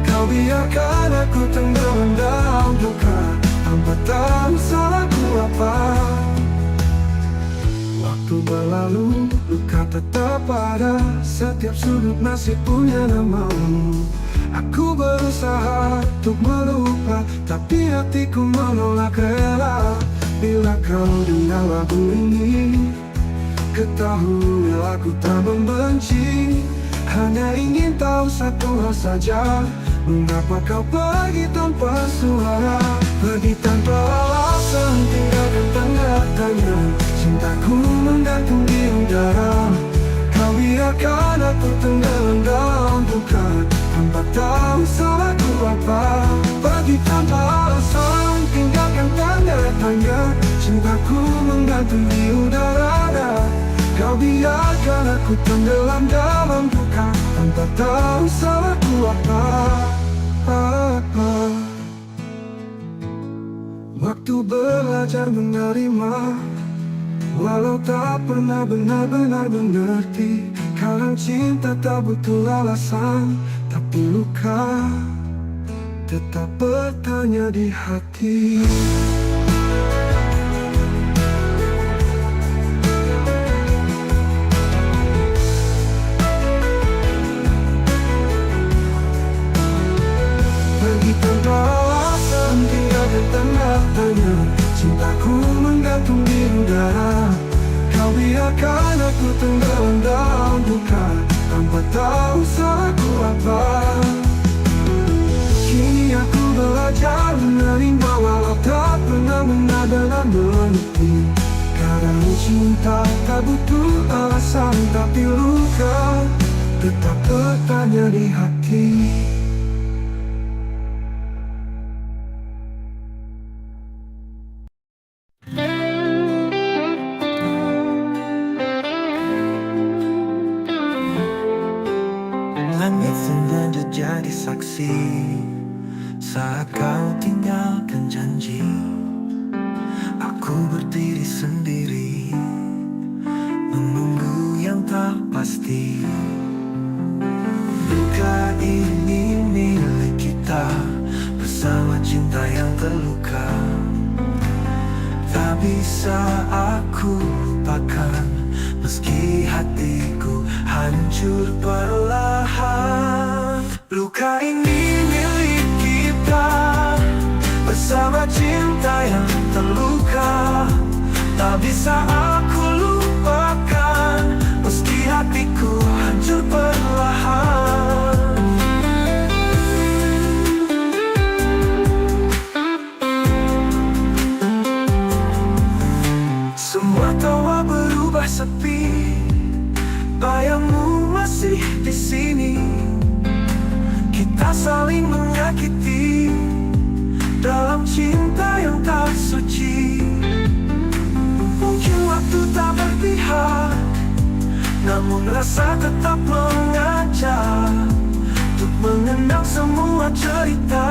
kau biarkan aku tenggelam dalam duka tanpa tahu salahku apa. Waktu berlalu, luka tetap ada, setiap sudut masih punya namamu. Aku berusaha untuk melupa, tapi hatiku menolak rela. Bila kau dengar lagu ini, ketahui aku tak membenci. Hanya ingin tahu satu hal saja, mengapa kau pergi tanpa suara. Pergi tanpa alasan, tinggalkan tanda tanya. Cintaku menggantung di udara, kau biarkan aku tenggelam dalam duka, tanpa tahu salahku apa. Pergi tanpa alasan, tinggalkan tanda tanya. Cintaku menggantung di udara. Kau biarkan aku tenggelam dalam duka, tanpa tahu salahku apa. Waktu belajar menerima, walau tak pernah benar-benar mengerti. Kadang cinta tak butuh alasan, tapi luka tetap bertanya di hati. Pergi tanpa alasan, tinggalkan tanda tanya. Cintaku menggantung di udara. Kau biarkan aku tenggelam dalam duka, tanpa tahu salahku apa. Kini aku belajar menerima, walau tak pernah benar-benar mengerti. Kadang cinta tak butuh alasan, tapi luka tetap bertanya di hati. Langit sengaja jadi saksi saat kau tinggalkan janji. Aku berdiri sendiri, menunggu yang tak pasti. Luka ini milik kita, bersama cinta yang terluka. Tak bisa aku lupakan, meski hatiku hancur perlahan. Luka ini milik kita, bersama cinta yang terluka. Tak bisa aku lupakan, meski hatiku hancur perlahan. Semua tawa berubah sepi, bayangmu masih di sini. Kita saling menyakiti dalam cinta yang tak suci. Mungkin waktu tak berpihak, namun rasa tetap mengajak untuk mengenang semua cerita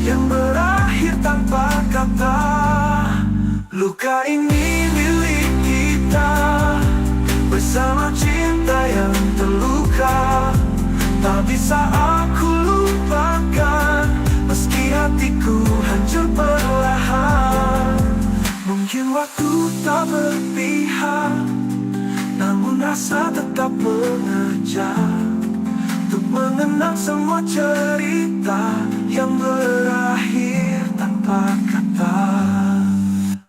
yang berakhir tanpa kata. Luka ini milik kita, bersama cinta yang terluka. Tak bisa aku lupakan, meski hatiku hancur perlahan. Mungkin waktu tak berpihak, namun rasa tetap mengajak untuk mengenang semua cerita yang berakhir tanpa kata.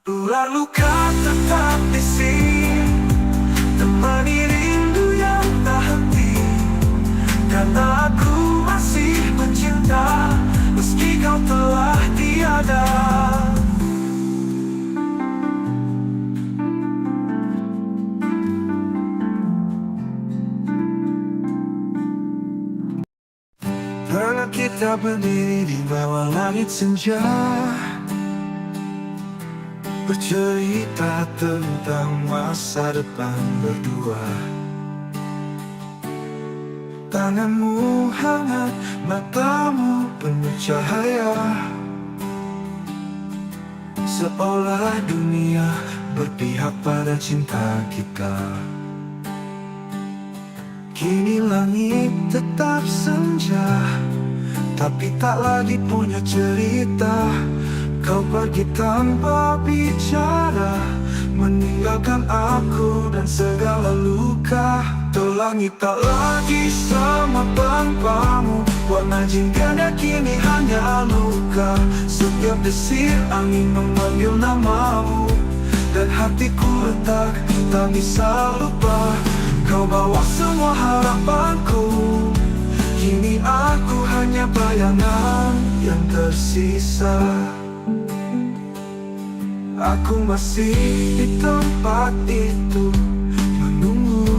Ular luka tetap di sini, temani rindu yang tak henti. Karena aku masih mencinta, meski kau telah tiada. Pernah kita berdiri di bawah langit senja, bercerita tentang masa depan berdua. Tanganmu hangat, matamu penuh cahaya, seolah dunia berpihak pada cinta kita. Kini langit tetap senja, tapi tak lagi punya cerita. Kau pergi tanpa bicara, meninggalkan aku dan segala luka. Tuh langit tak lagi sama tanpamu, warna jingkanya kini hanya luka. Setiap desir angin memanggil namamu, dan hatiku retak, tak bisa lupa. Kau bawa semua harapanku, kini aku hanya bayangan yang tersisa. Aku masih di tempat itu, menunggu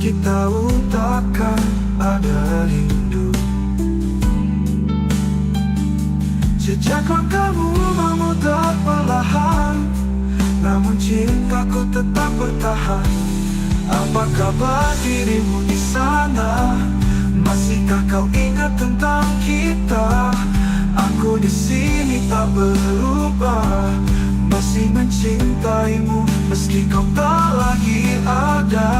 meski tahu takkan ada rindu. Jejak langkahmu memudar perlahan, namun cintaku tetap bertahan. Apa kabar dirimu di sana? Masihkah kau ingat tentang kita? Aku di sini tak berubah, masih mencintaimu meski kau tak lagi ada.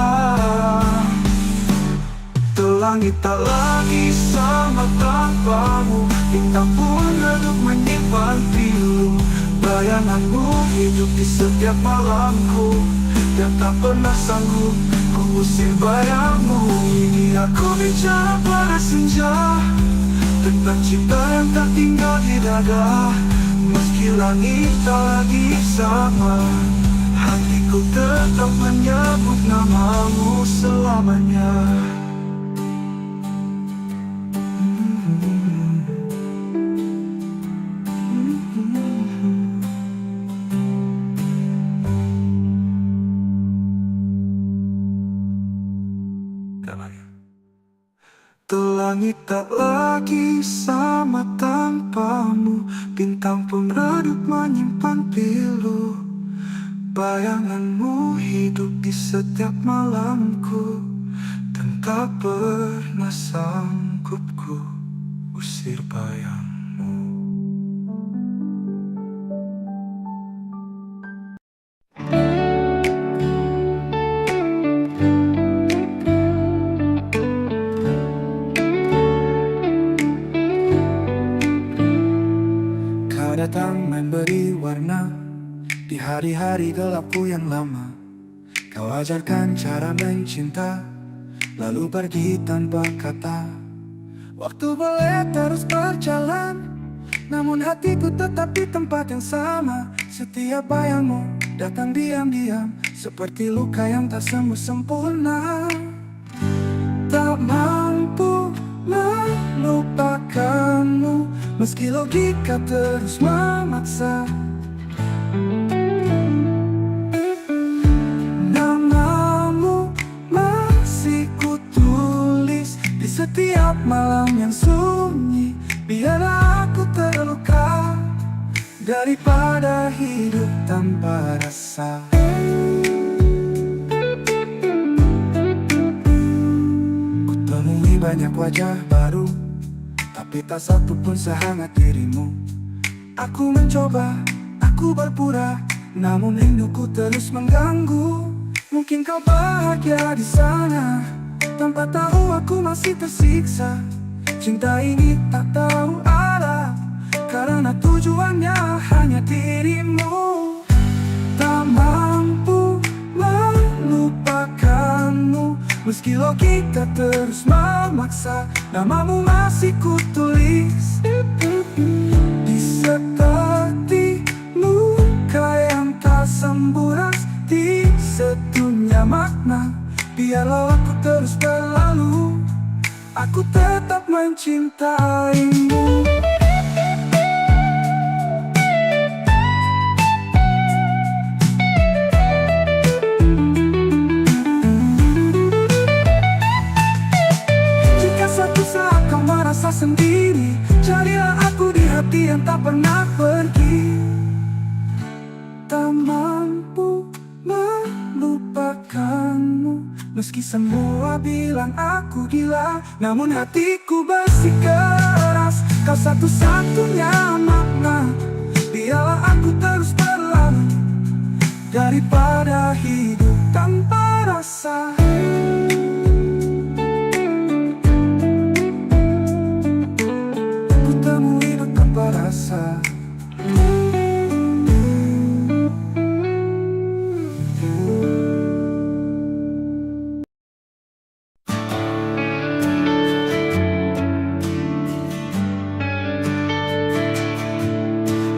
Langit tak lagi sama tanpamu, bintang pun redup menyimpan pilu. Bayanganmu hidup di setiap malamku, dan tak pernah sanggup ku usir bayangmu. Ini aku bicara pada senja, tentang cinta yang tak tinggal di dada. Meski langit tak lagi sama, hatiku tetap menyebut namamu selamanya. Langit tak lagi sama tanpamu, bintang pun redup menyimpan pilu. Bayanganmu hidup di setiap malamku, dan tak pernah sanggup ku usir bayangmu. Datang memberi warna di hari-hari gelapku yang lama. Kau ajarkan cara mencinta, lalu pergi tanpa kata. Waktu boleh terus berjalan, namun hatiku tetap di tempat yang sama. Setiap bayangmu datang diam-diam, seperti luka yang tak sembuh sempurna. Tak mampu melupakanmu, meski logika terus memaksa. Namamu masih kutulis di setiap malam yang sunyi. Biarlah aku terluka daripada hidup tanpa rasa. Kutemui banyak wajah baru, tapi tak satu pun sehangat dirimu. Aku mencoba, aku berpura, namun rinduku terus mengganggu. Mungkin kau bahagia di sana, tanpa tahu aku masih tersiksa. Cinta ini tak tahu arah, karena tujuannya hanya dirimu. Tak mampu melupakanmu, meski logika terus memaksa. Namamu masih kutulis di seperti luka yang tak sembuh, di sedunia makna. Biarlah aku terus berlalu, aku tetap mencintaimu. Sendiri, carilah aku di hati yang tak pernah pergi. Tak mampu melupakanmu, meski semua bilang aku gila, namun hatiku bersikeras. Kau satu-satunya makna. Biarlah aku terus berlalu daripada hidup tanpa rasa. Rasa.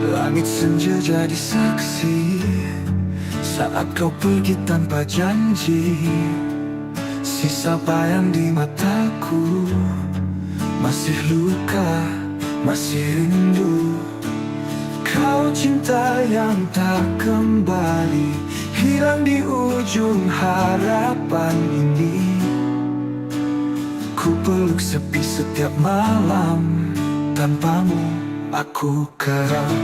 Langit senja jadi saksi saat kau pergi tanpa janji. Sisa bayang di mataku, masih luka, masih rindu. Kau cinta yang tak kembali, hilang di ujung harapan ini. Ku peluk sepi setiap malam, tanpamu aku karam.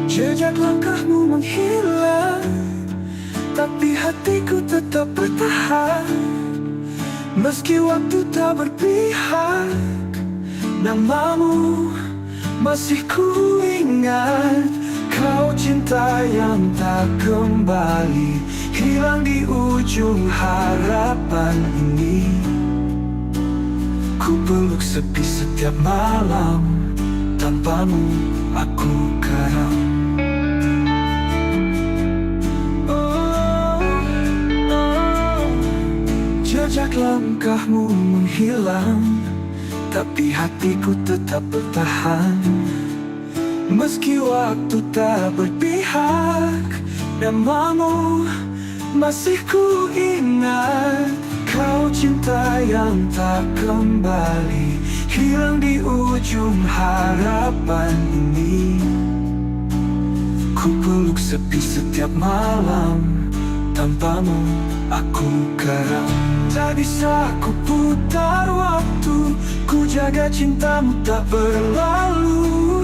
Jejak langkahmu menghilang, tapi hatiku tetap bertahan. Meski waktu tak berpihak, namamu masih ku ingat. Kau cinta yang tak kembali, hilang di ujung harapan ini. Ku peluk sepi setiap malam, tanpamu aku karam. Jejak langkahmu menghilang, tapi hatiku tetap bertahan. Meski waktu tak berpihak, namamu masih ku ingat. Kau cinta yang tak kembali, hilang di ujung harapan ini. Ku peluk sepi setiap malam, tanpamu aku karam. Tak bisa ku putar waktu, ku jaga cintamu tak berlalu.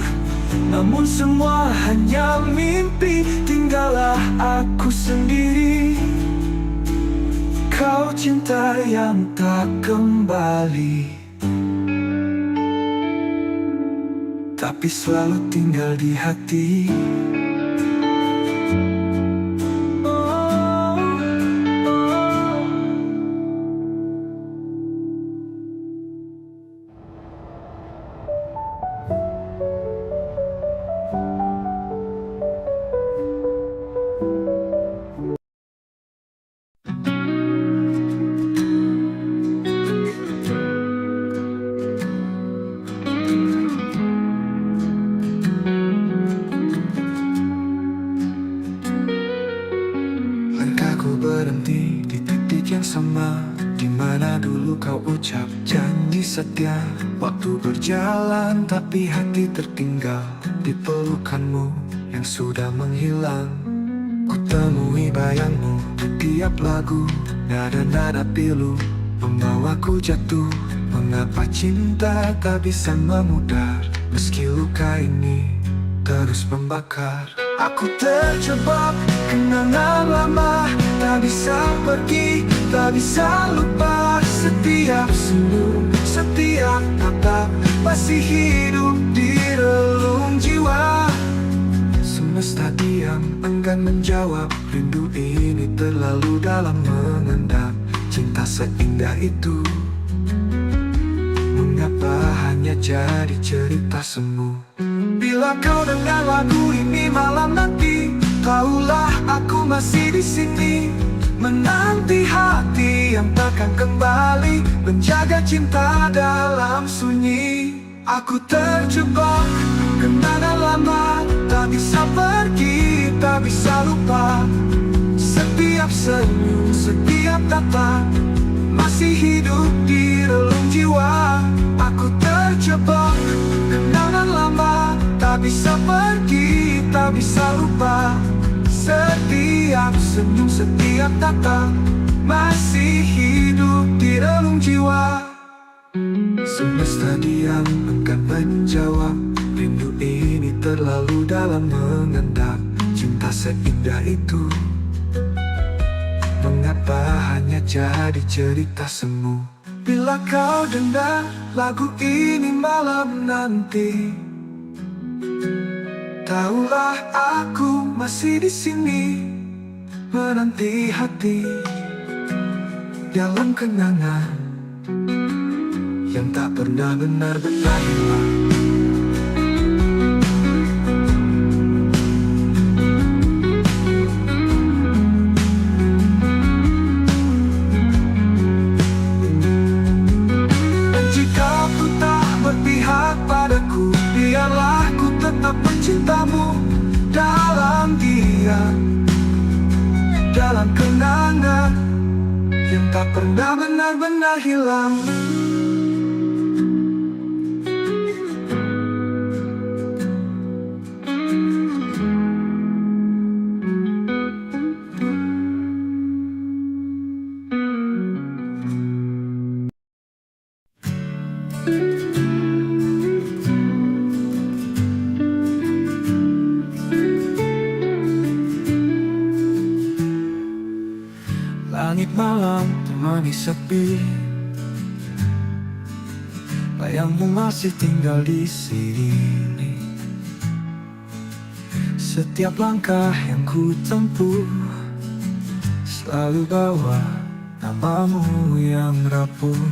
Namun semua hanya mimpi, tinggallah aku sendiri. Kau cinta yang tak kembali, tapi selalu tinggal di hati. Berhenti di titik yang sama, di mana dulu kau ucap janji setia. Waktu berjalan tapi hati tertinggal di pelukanmu yang sudah menghilang. Ku temui bayangmu di tiap lagu, nada-nada pilu membawaku jatuh. Mengapa cinta tak bisa memudar, meski luka ini terus membakar. Aku terjebak kenangan lama, tak bisa pergi, tak bisa lupa. Setiap senyum, setiap tatap masih hidup di relung jiwa. Semesta diam, enggan menjawab. Rindu ini terlalu dalam mengendap. Cinta seindah itu, mengapa hanya jadi cerita semu? Bila kau dengar lagu ini malam nanti, tahulah aku masih di sini, menanti hati yang takkan kembali, menjaga cinta dalam sunyi. Aku terjebak kenangan lama, tak bisa pergi, tak bisa lupa. Setiap senyum, setiap tatap masih hidup di relung jiwa. Aku terjebak kenangan lama, tak bisa pergi, tak bisa lupa. Setiap senyum, setiap tatap masih hidup di relung jiwa. Semesta diam, enggan menjawab. Rindu ini terlalu dalam mengendap. Cinta seindah itu, mengapa hanya jadi cerita semu? Bila kau dengar lagu ini malam nanti, tahulah aku masih di sini, menanti hati dalam kenangan yang tak pernah benar-benar hilang. Biarlah ku tetap mencintamu dalam diam, dalam kenangan yang tak pernah benar-benar hilang. menemani sepi. Bayangmu masih tinggal di sini. Setiap langkah yang ku tempuh selalu bawa namamu yang rapuh.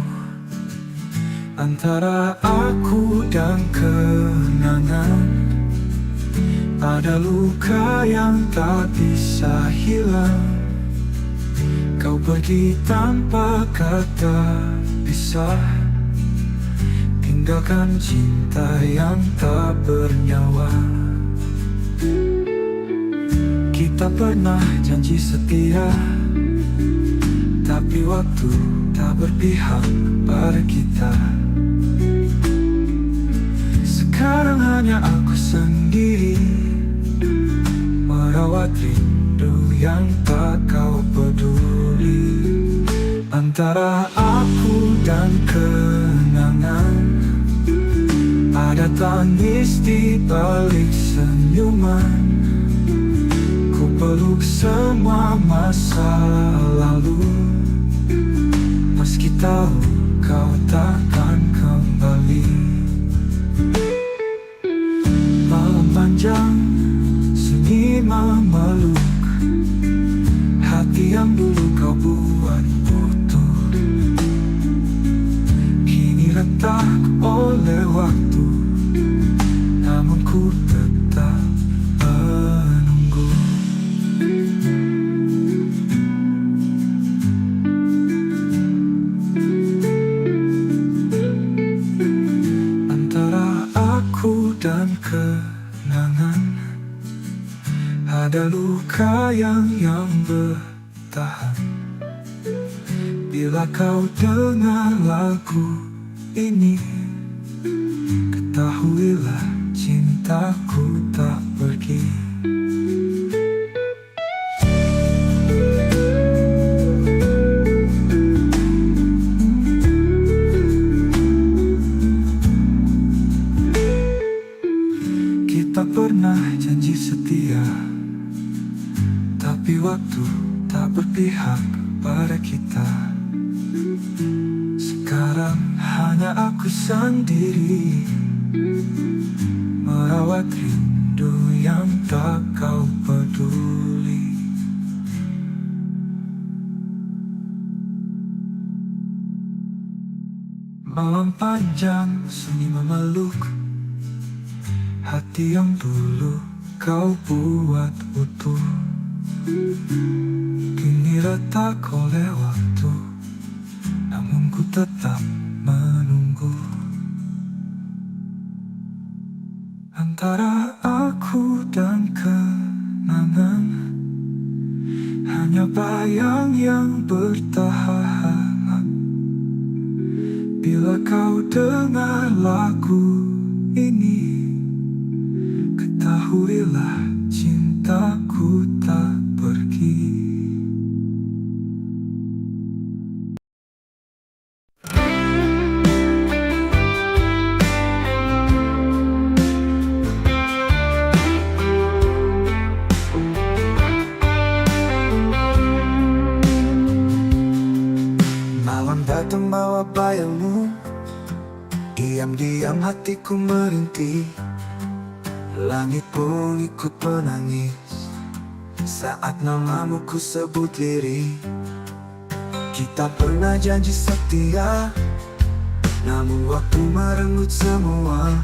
Antara aku dan kenangan ada luka yang tak bisa hilang. Kau pergi tanpa kata pisah, tinggalkan cinta yang tak bernyawa. Kita pernah janji setia, tapi waktu tak berpihak pada kita. Sekarang hanya aku sendiri merawat rindu yang tak kau peduli. Antara aku dan kenangan ada tangis di balik senyuman. Ku peluk semua masa lalu, meski tahu kau takkan kembali. Malam panjang, sunyi memeluk hati yang dulu kau buat utuh. Kini retak oleh waktu, namun ku tetap menunggu. Antara aku dan kenangan ada luka yang bertahan. Bila kau dengar lagu ini, ketahuilah cintaku tak pergi. Kita pernah janji setia, tapi waktu tak berpihak pada kita. Sekarang hanya aku sendiri merawat rindu yang tak kau peduli. Malam panjang, sunyi memeluk hati yang dulu kau buat utuh. Kini retak oleh waktu, namun ku tetap menunggu. Antara aku dan kenangan hanya bayang yang bertahan. Bila kau dengar lagu ini, ketahuilah cintaku tak pergi. Malam datang bawa bayangmu, diam-diam hatiku merintih. Langit pun ikut menangis saat namamu ku sebut diri. Kita pernah janji setia, namun waktu merenggut semua.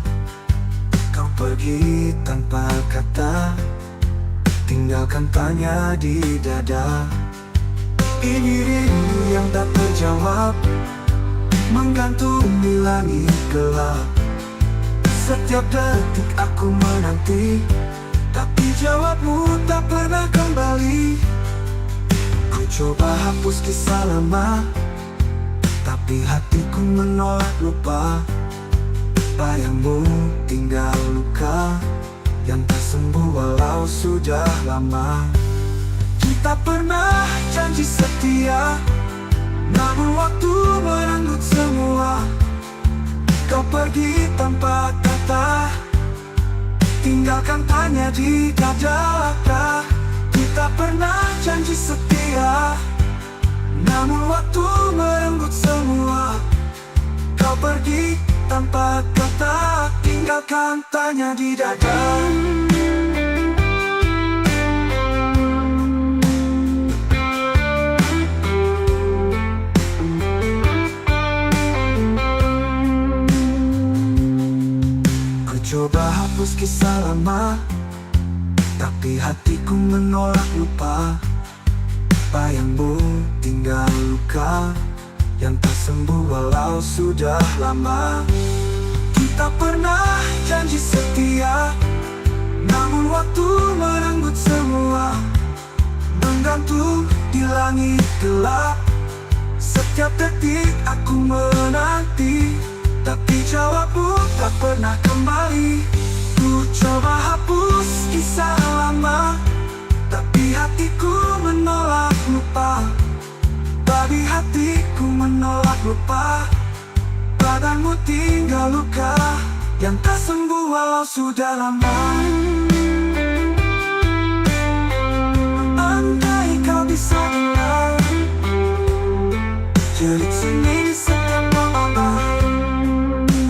Kau pergi tanpa kata, tinggalkan tanya di dada. Ini rindu yang tak terjawab, menggantung di langit gelap. Setiap detik aku menanti, tapi jawabmu tak pernah kembali. Ku coba hapus kisah lama, tapi hatiku menolak lupa. Bayangmu tinggal luka yang tak sembuh walau sudah lama. Kita pernah janji setia, namun waktu merenggut semua. Kau pergi tanpa kata, tinggalkan tanya di dada. Kita pernah janji setia, Namun waktu merenggut semua. Kau pergi tanpa kata, tinggalkan tanya di dada. Ku coba hapus kisah lama, tapi hatiku menolak lupa. Bayangmu tinggal luka yang tak sembuh walau sudah lama. Kita pernah janji setia, namun waktu merenggut semua. Menggantung di langit gelap, setiap detik aku menanti, tapi jawabmu tak pernah kembali. Ku coba hapus kisah lama, tapi hatiku menolak lupa. Babi hatiku menolak lupa. Badanmu tinggal luka yang tak sembuh walau sudah lama. Andai kau bisa dengar jerit sunyi di setiap malam,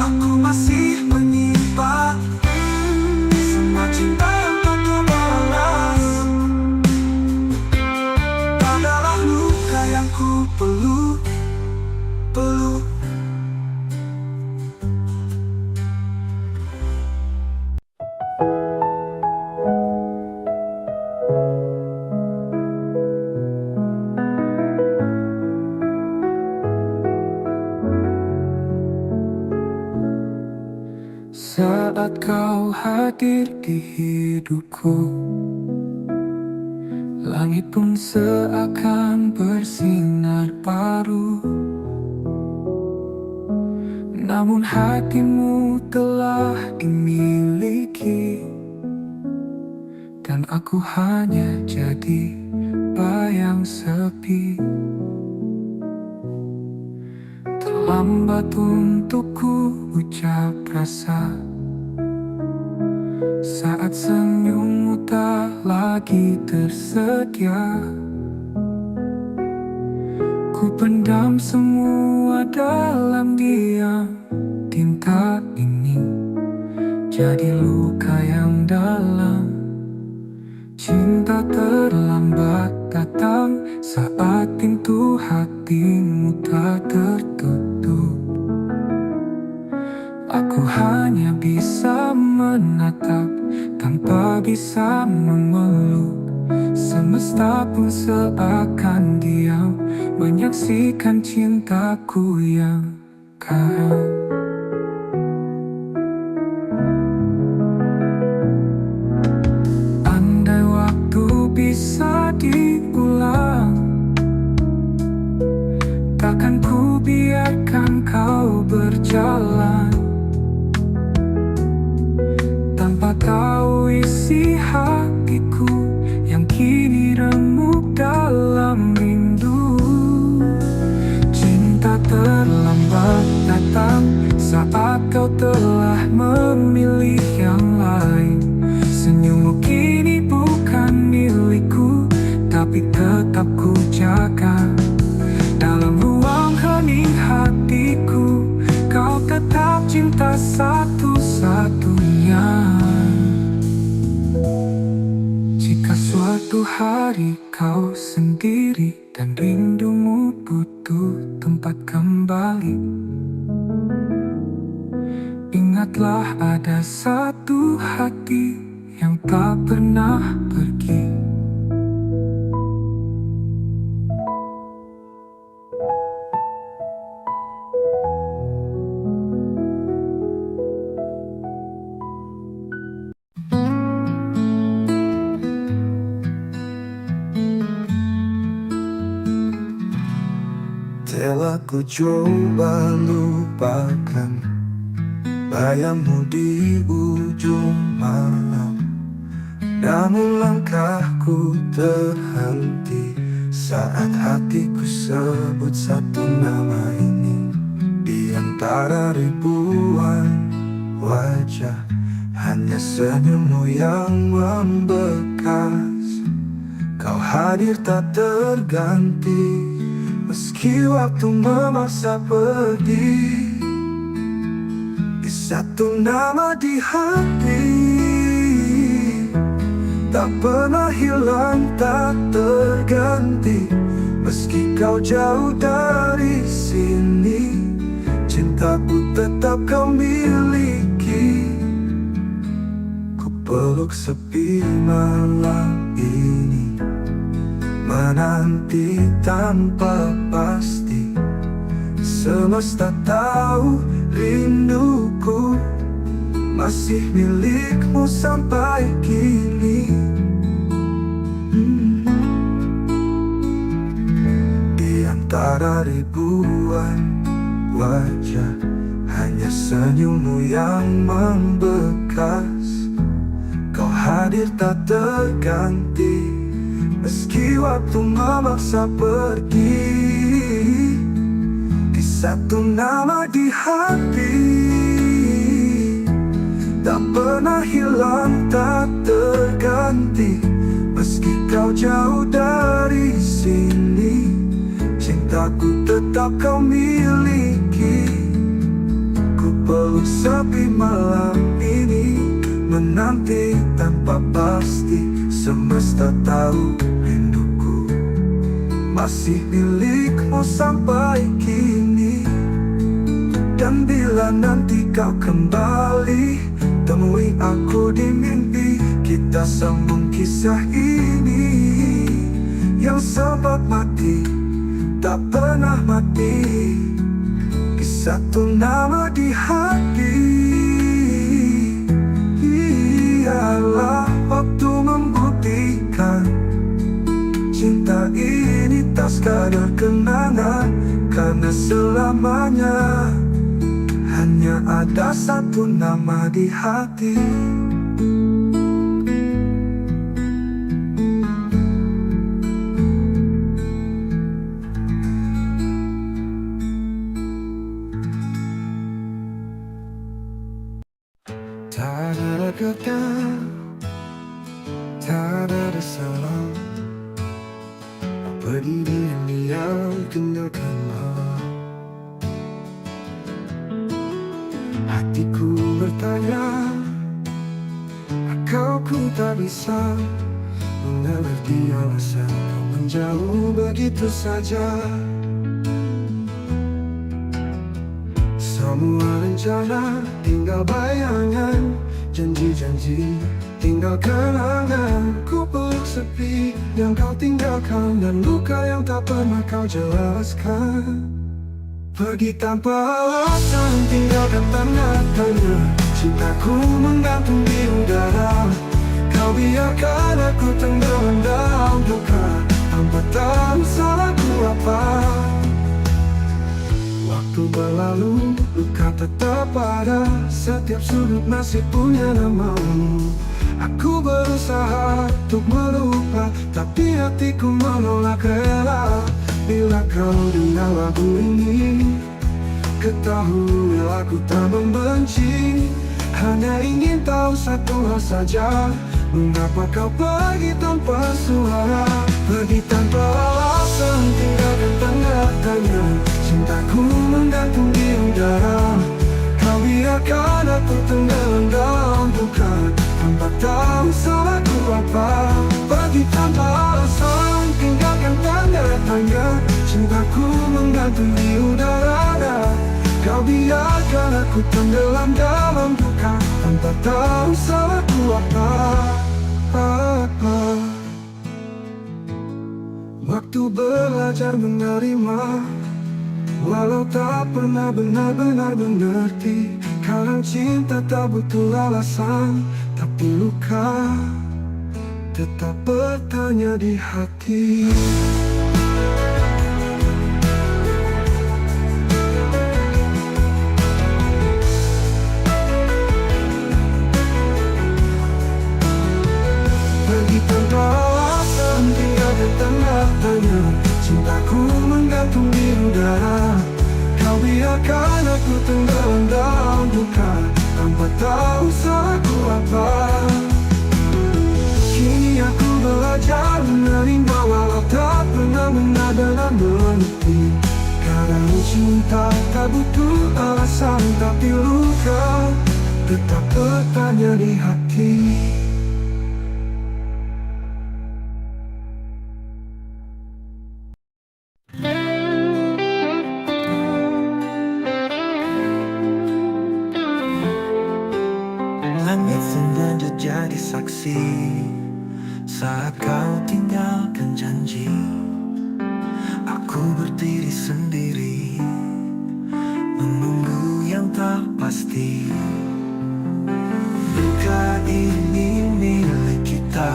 aku masih menyimpan semua cinta yang tak terbalas. Adalah luka yang ku peluk. Saat kau hadir di hidupku, langit pun seakan bersinar baru. Namun hatimu telah dimiliki, dan aku hanya jadi bayang sepi. Terlambat untuk ku ucap rasa saat senyummu tak lagi tersedia. Ku pendam semua dalam diam. Tinta ini jadi luka yang dalam. Cinta terlambat datang saat pintu hatimu tak tertutup. Aku hanya bisa menatap tanpa bisa memeluk. Semesta pun seakan diam menyaksikan cintaku yang karam. Andai waktu bisa diulang, takkan ku biarkan kau berjalan tanpa tahu isi hatiku yang kini remuk dalam rindu. Cinta terlambat datang saat kau telah memilih yang lain. Senyummu kini bukan milikku, tapi tetap ku jaga. Dalam ruang hening hatiku, kau tetap cinta satu-satunya. Jika suatu hari kau sendiri dan rindumu butuh tempat kembali, ingatlah ada satu hati yang tak pernah pergi. Telah ku coba lupakan bayangmu di ujung malam, namun langkahku terhenti saat hatiku sebut satu nama ini. Di antara ribuan wajah, hanya senyummu yang membekas. Kau hadir tak terganti, Meski waktu memaksa pergi, di satu nama di hati, tak pernah hilang, tak terganti. Meski kau jauh dari sini, cintaku tetap kau miliki. Ku peluk sepi malam ini, menanti tanpa pasti. Semesta tahu rinduku masih milikmu sampai kini. Di antara ribuan wajah, hanya senyummu yang membekas. Kau hadir tak terganti, meski waktu memaksa pergi. Di satu nama di hati, tak pernah hilang, tak terganti. Meski kau jauh dari sini, cintaku tetap kau miliki. Ku peluk sepi malam ini, menanti tanpa pasti. Semesta tahu rinduku masih milikmu sampai kini. Dan bila nanti kau kembali, temui aku di mimpi. Kita sambung kisah ini yang sempat mati, tak pernah mati. Di satu nama di hati, ialah waktu membuktikan cinta ini tak sekadar kenangan. Karena selamanya hanya ada satu nama di hati. Tak ada kata, tak ada salah. Pergi diam-diam tinggalkanlah. Hatiku bertanya, kau ku tak bisa mengerti alasan kau menjauh begitu saja. Semua rencana tinggal bayangan, janji-janji tinggal kenangan. Ku peluk sepi yang kau tinggalkan, dan luka yang tak pernah kau jelaskan. Pergi tanpa alasan, tinggalkan tanda tanya. Cintaku menggantung di udara. Kau biarkan aku tenggelam dalam duka, tanpa tahu salahku apa. Waktu berlalu, luka tetap ada. Setiap sudut masih punya namamu. Aku berusaha untuk melupa, tapi hatiku menolak rela. Bila kau dengar lagu ini, ketahui aku tak membenci. Hanya ingin tahu satu hal saja, mengapa kau pergi tanpa suara. Pergi tanpa alasan, tinggalkan tanda tanya. Cintaku menggantung di udara. Kau biarkan aku tenggelam dalam duka, tanpa tahu salahku apa. Pergi tanpa alasan, tinggalkan tanda tanya. Cintaku menggantung di udara. Kau biarkan aku tenggelam dalam duka, tanpa tahu salahku apa. Waktu belajar menerima, walau tak pernah benar-benar mengerti. Kadang cinta tak butuh alasan, tapi luka tetap bertanya di hati. Pergi tanpa alasan, tinggalkan tanda tanya. Cintaku menggantung di udara. Kau biarkan aku tenggelam dalam duka, tanpa tahu salahku apa. Kini aku belajar menerima, walau tak pernah benar-benar mengerti. cinta tak butuh alasan, tapi luka tetap bertanya di hati. Langit sengaja jadi saksi saat kau tinggalkan janji. Aku berdiri sendiri menunggu yang tak pasti. Luka ini milik kita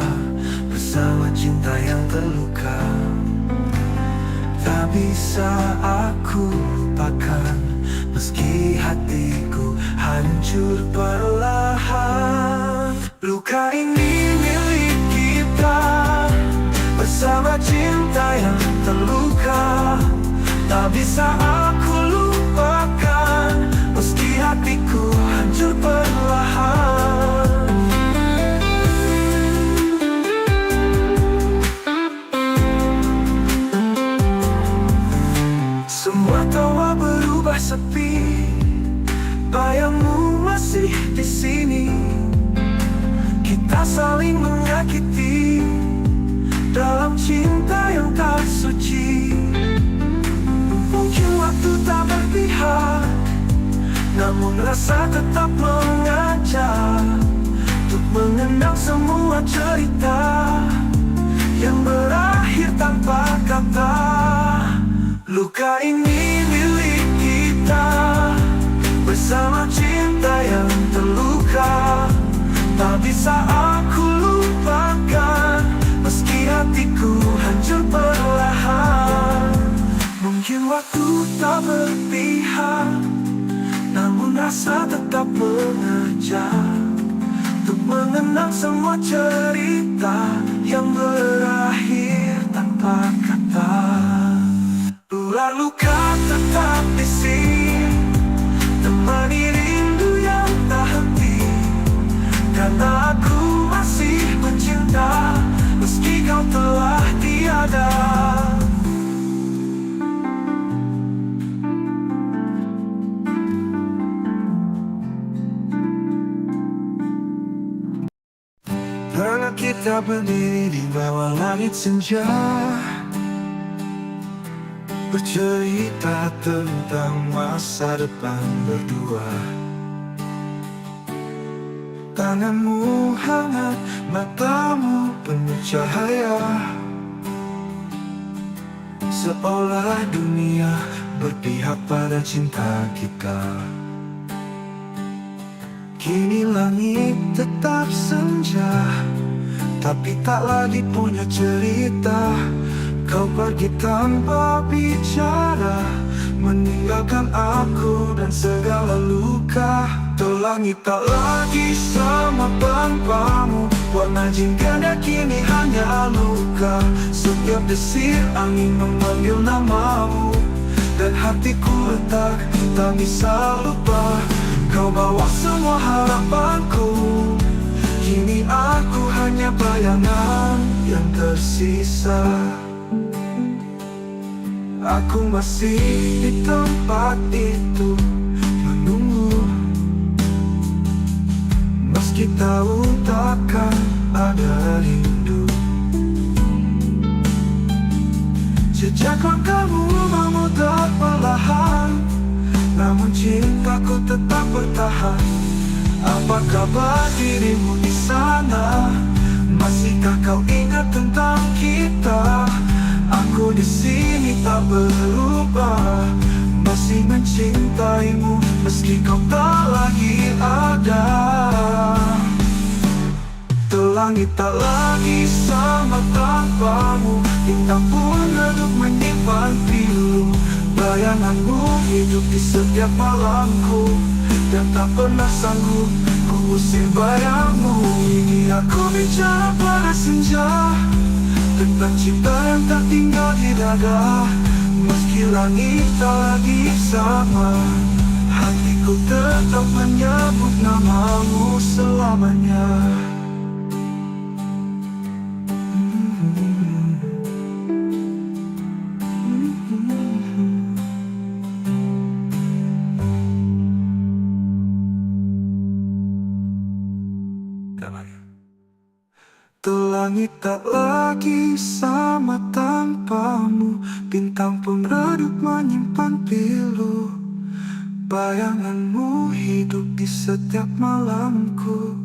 bersama cinta yang terluka. Tak bisa aku lupakan meski hatiku hancur perlahan. Luka ini milik kita bersama cinta yang terluka. Tak bisa aku lupakan meski hatiku hancur perlahan. Semua tawa berubah sepi, bayangmu masih di sini. Kita saling menyakiti dalam cinta yang tak suci. Mungkin waktu tak berpihak, namun rasa tetap mengajak untuk mengenang semua cerita yang berakhir tanpa kata. Luka ini milik kita bersama cinta yang terluka. Tak bisa aku lupakan meski hatiku hancur perlahan. Mungkin waktu tak berpihak, namun rasa tetap mengajak untuk mengenang semua cerita yang berakhir tanpa kata. Ular luka tetap di sini, temani rindu yang tak henti. Karena aku masih mencinta meski kau telah tiada. Pernah kita berdiri di bawah langit senja, bercerita tentang masa depan berdua. Tanganmu hangat, matamu penuh cahaya, seolah dunia berpihak pada cinta kita. Kini langit tetap senja, tapi tak lagi punya cerita. Kau pergi tanpa bicara, meninggalkan aku dan segala luka. Langit tak lagi sama tanpamu, warna jingga kini hanya luka. Setiap desir angin memanggil namamu, dan hatiku retak, tak bisa lupa. Kau bawa semua harapanku, kini aku hanya bayangan yang tersisa. Aku masih di tempat itu menunggu, meski tahu takkan ada rindu. Jejak langkahmu memutar perlahan, namun cintaku tetap bertahan. Apa kabar dirimu di sana? Masihkah kau ingat tentang kita? Aku di sini tak berubah, masih mencintaimu meski kau tak lagi ada. Langit tak lagi sama tanpamu, bintang pun redup menyimpan pilu. Bayanganmu hidup di setiap malamku, dan tak pernah sanggup ku usir bayangmu. Ini aku bicara pada senja, tentang cinta yang tak tinggal di dada. Meski langit tak lagi sama, hatiku tetap menyebut namamu selamanya. Langit tak lagi sama tanpamu, bintang pun redup menyimpan pilu. Bayanganmu hidup di setiap malamku,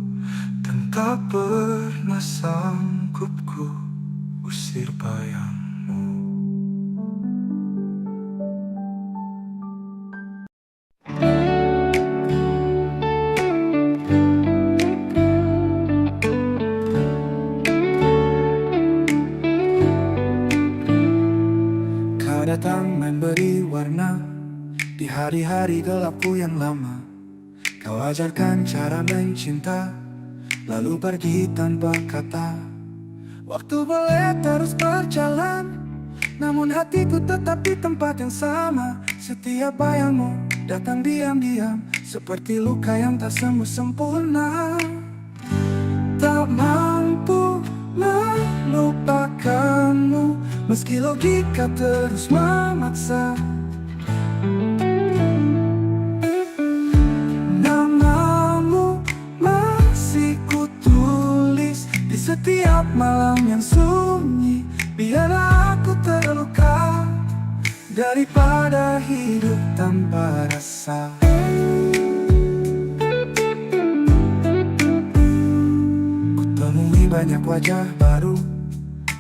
dan tak pernah sanggup ku usir bayangmu. Kau datang memberi warna di hari-hari gelapku yang lama. Kau ajarkan cara mencinta, lalu pergi tanpa kata. Waktu boleh terus berjalan, namun hatiku tetap di tempat yang sama. Setiap bayangmu datang diam-diam, seperti luka yang tak sembuh sempurna. Tak mampu melupakanmu, meski logika terus memaksa. Namamu masih kutulis di setiap malam yang sunyi. Biarlah aku terluka daripada hidup tanpa rasa. Kutemui banyak wajah baru,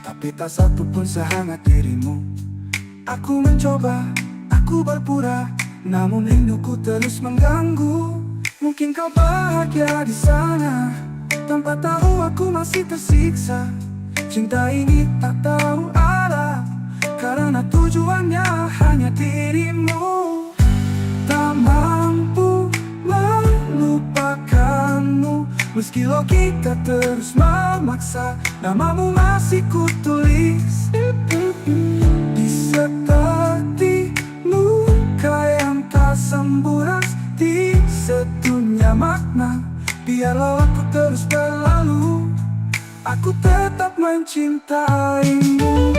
tapi tak satu pun sehangat dirimu. Aku mencoba, aku berpura, namun rinduku terus mengganggu. Mungkin kau bahagia di sana, tanpa tahu aku masih tersiksa. Cinta ini tak tahu arah, karena tujuannya hanya dirimu. Tak mampu melupakanmu, meski logika terus memaksa. Namamu masih kutulis di seperti luka yang tak sembuh ras, di sedunia makna. Biarlah aku terus berlalu, aku tetap mencintaimu.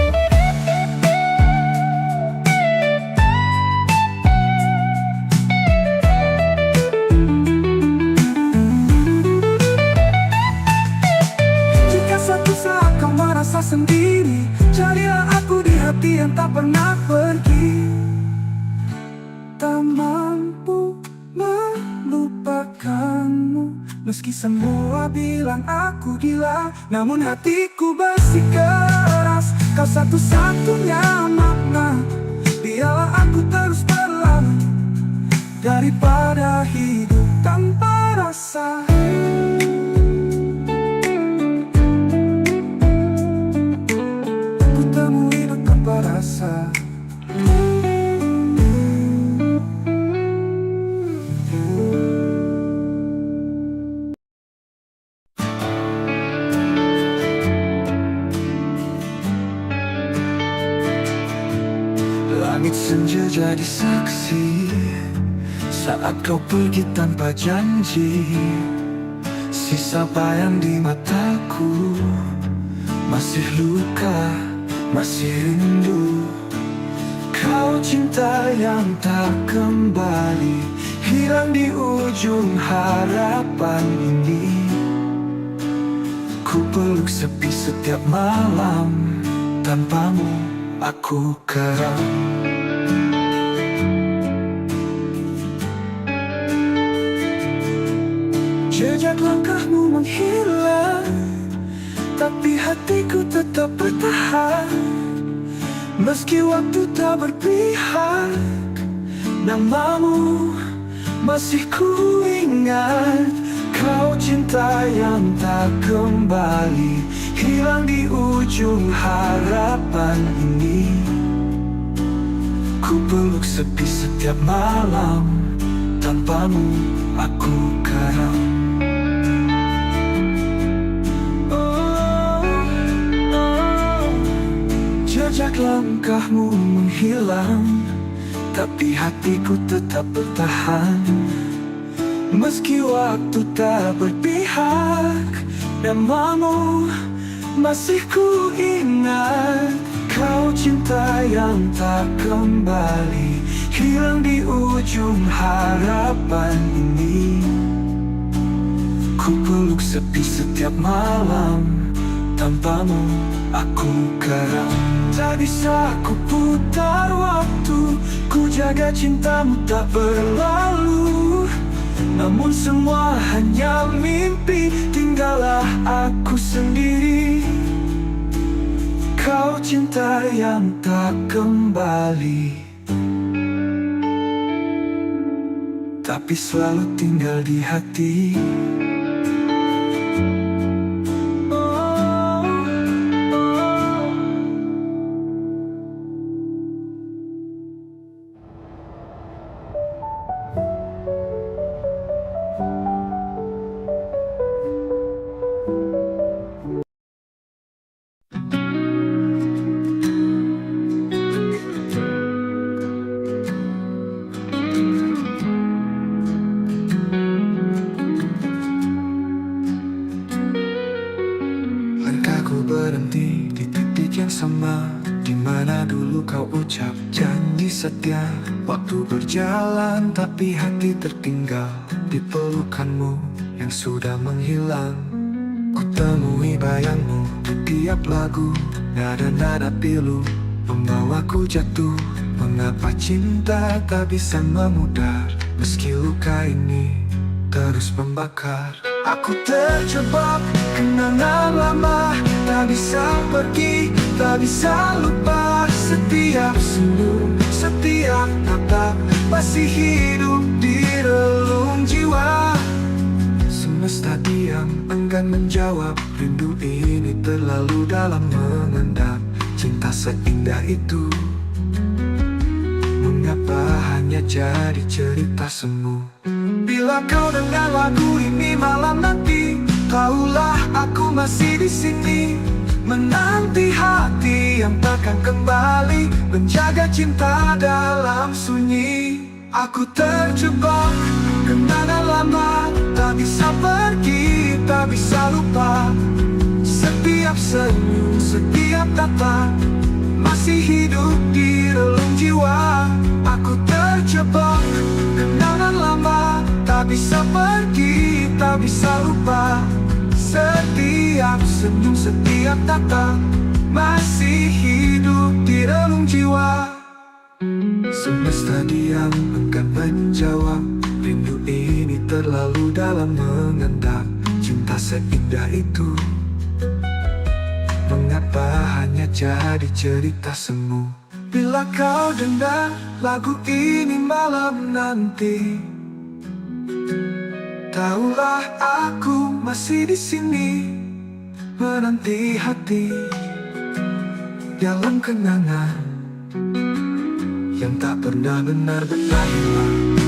Jika suatu saat kau merasa sendiri, carilah aku di hati yang tak pernah pergi. Tak mampu melupakanmu, meski semua bilang aku gila, namun hatiku bersikeras. Kau satu-satunya makna, biarlah aku terus berlalu daripada hidup tanpa rasa. Ku temui hidup tanpa rasa. Langit senja jadi saksi saat kau pergi tanpa janji. Sisa bayang di mataku, masih luka, masih rindu. Kau cinta yang tak kembali, hilang di ujung harapan ini. Ku peluk sepi setiap malam, tanpamu aku keram. Jejak langkahmu menghilang, tapi hatiku tetap bertahan. Meski waktu tak berpihak, namamu masih ku ingat. Kau cinta yang tak kembali, hilang di ujung harapan ini. Ku peluk sepi setiap malam, tanpamu aku karam. Jejak langkahmu menghilang, tapi hatiku tetap bertahan. Meski waktu tak berpihak, namamu masih ku ingat. Kau cinta yang tak kembali, hilang di ujung harapan ini. Ku peluk sepi setiap malam, tanpamu aku karam. Tak bisa ku putar waktu, ku jaga cintamu tak berlalu. Namun semua hanya mimpi, tinggallah aku sendiri. Kau cinta yang tak kembali, tapi selalu tinggal di hati. Langkahku berhenti di titik yang sama, di mana dulu kau ucap janji setia. Waktu berjalan tapi hati tertinggal di pelukanmu yang sudah menghilang. Ku temui bayangmu di tiap lagu, nada-nada pilu membawaku jatuh. Mengapa cinta tak bisa memudar, meski luka ini terus membakar. Aku terjebak kenangan lama, tak bisa pergi, tak bisa lupa. Setiap senyum, setiap tatap masih hidup di relung jiwa. Semesta diam, enggan menjawab. Rindu ini terlalu dalam mengendap. Cinta seindah itu, mengapa hanya jadi cerita semu? Bila kau dengar lagu ini malam nanti, tahulah aku masih di sini, menanti hati yang takkan kembali, menjaga cinta dalam sunyi. Aku terjebak kenangan lama, tak bisa pergi, tak bisa lupa. Setiap senyum, setiap tatap masih hidup di relung jiwa. Aku terjebak kenangan lama, tak bisa pergi, tak bisa lupa. Setiap senyum, setiap tatap masih hidup di relung jiwa. Semesta diam, enggan menjawab. Rindu ini terlalu dalam mengendap. Cinta seindah itu, mengapa hanya jadi cerita semu? Bila kau dengar lagu ini malam nanti, tahulah aku masih di sini, menanti hati dalam kenangan yang tak pernah benar-benar hilang.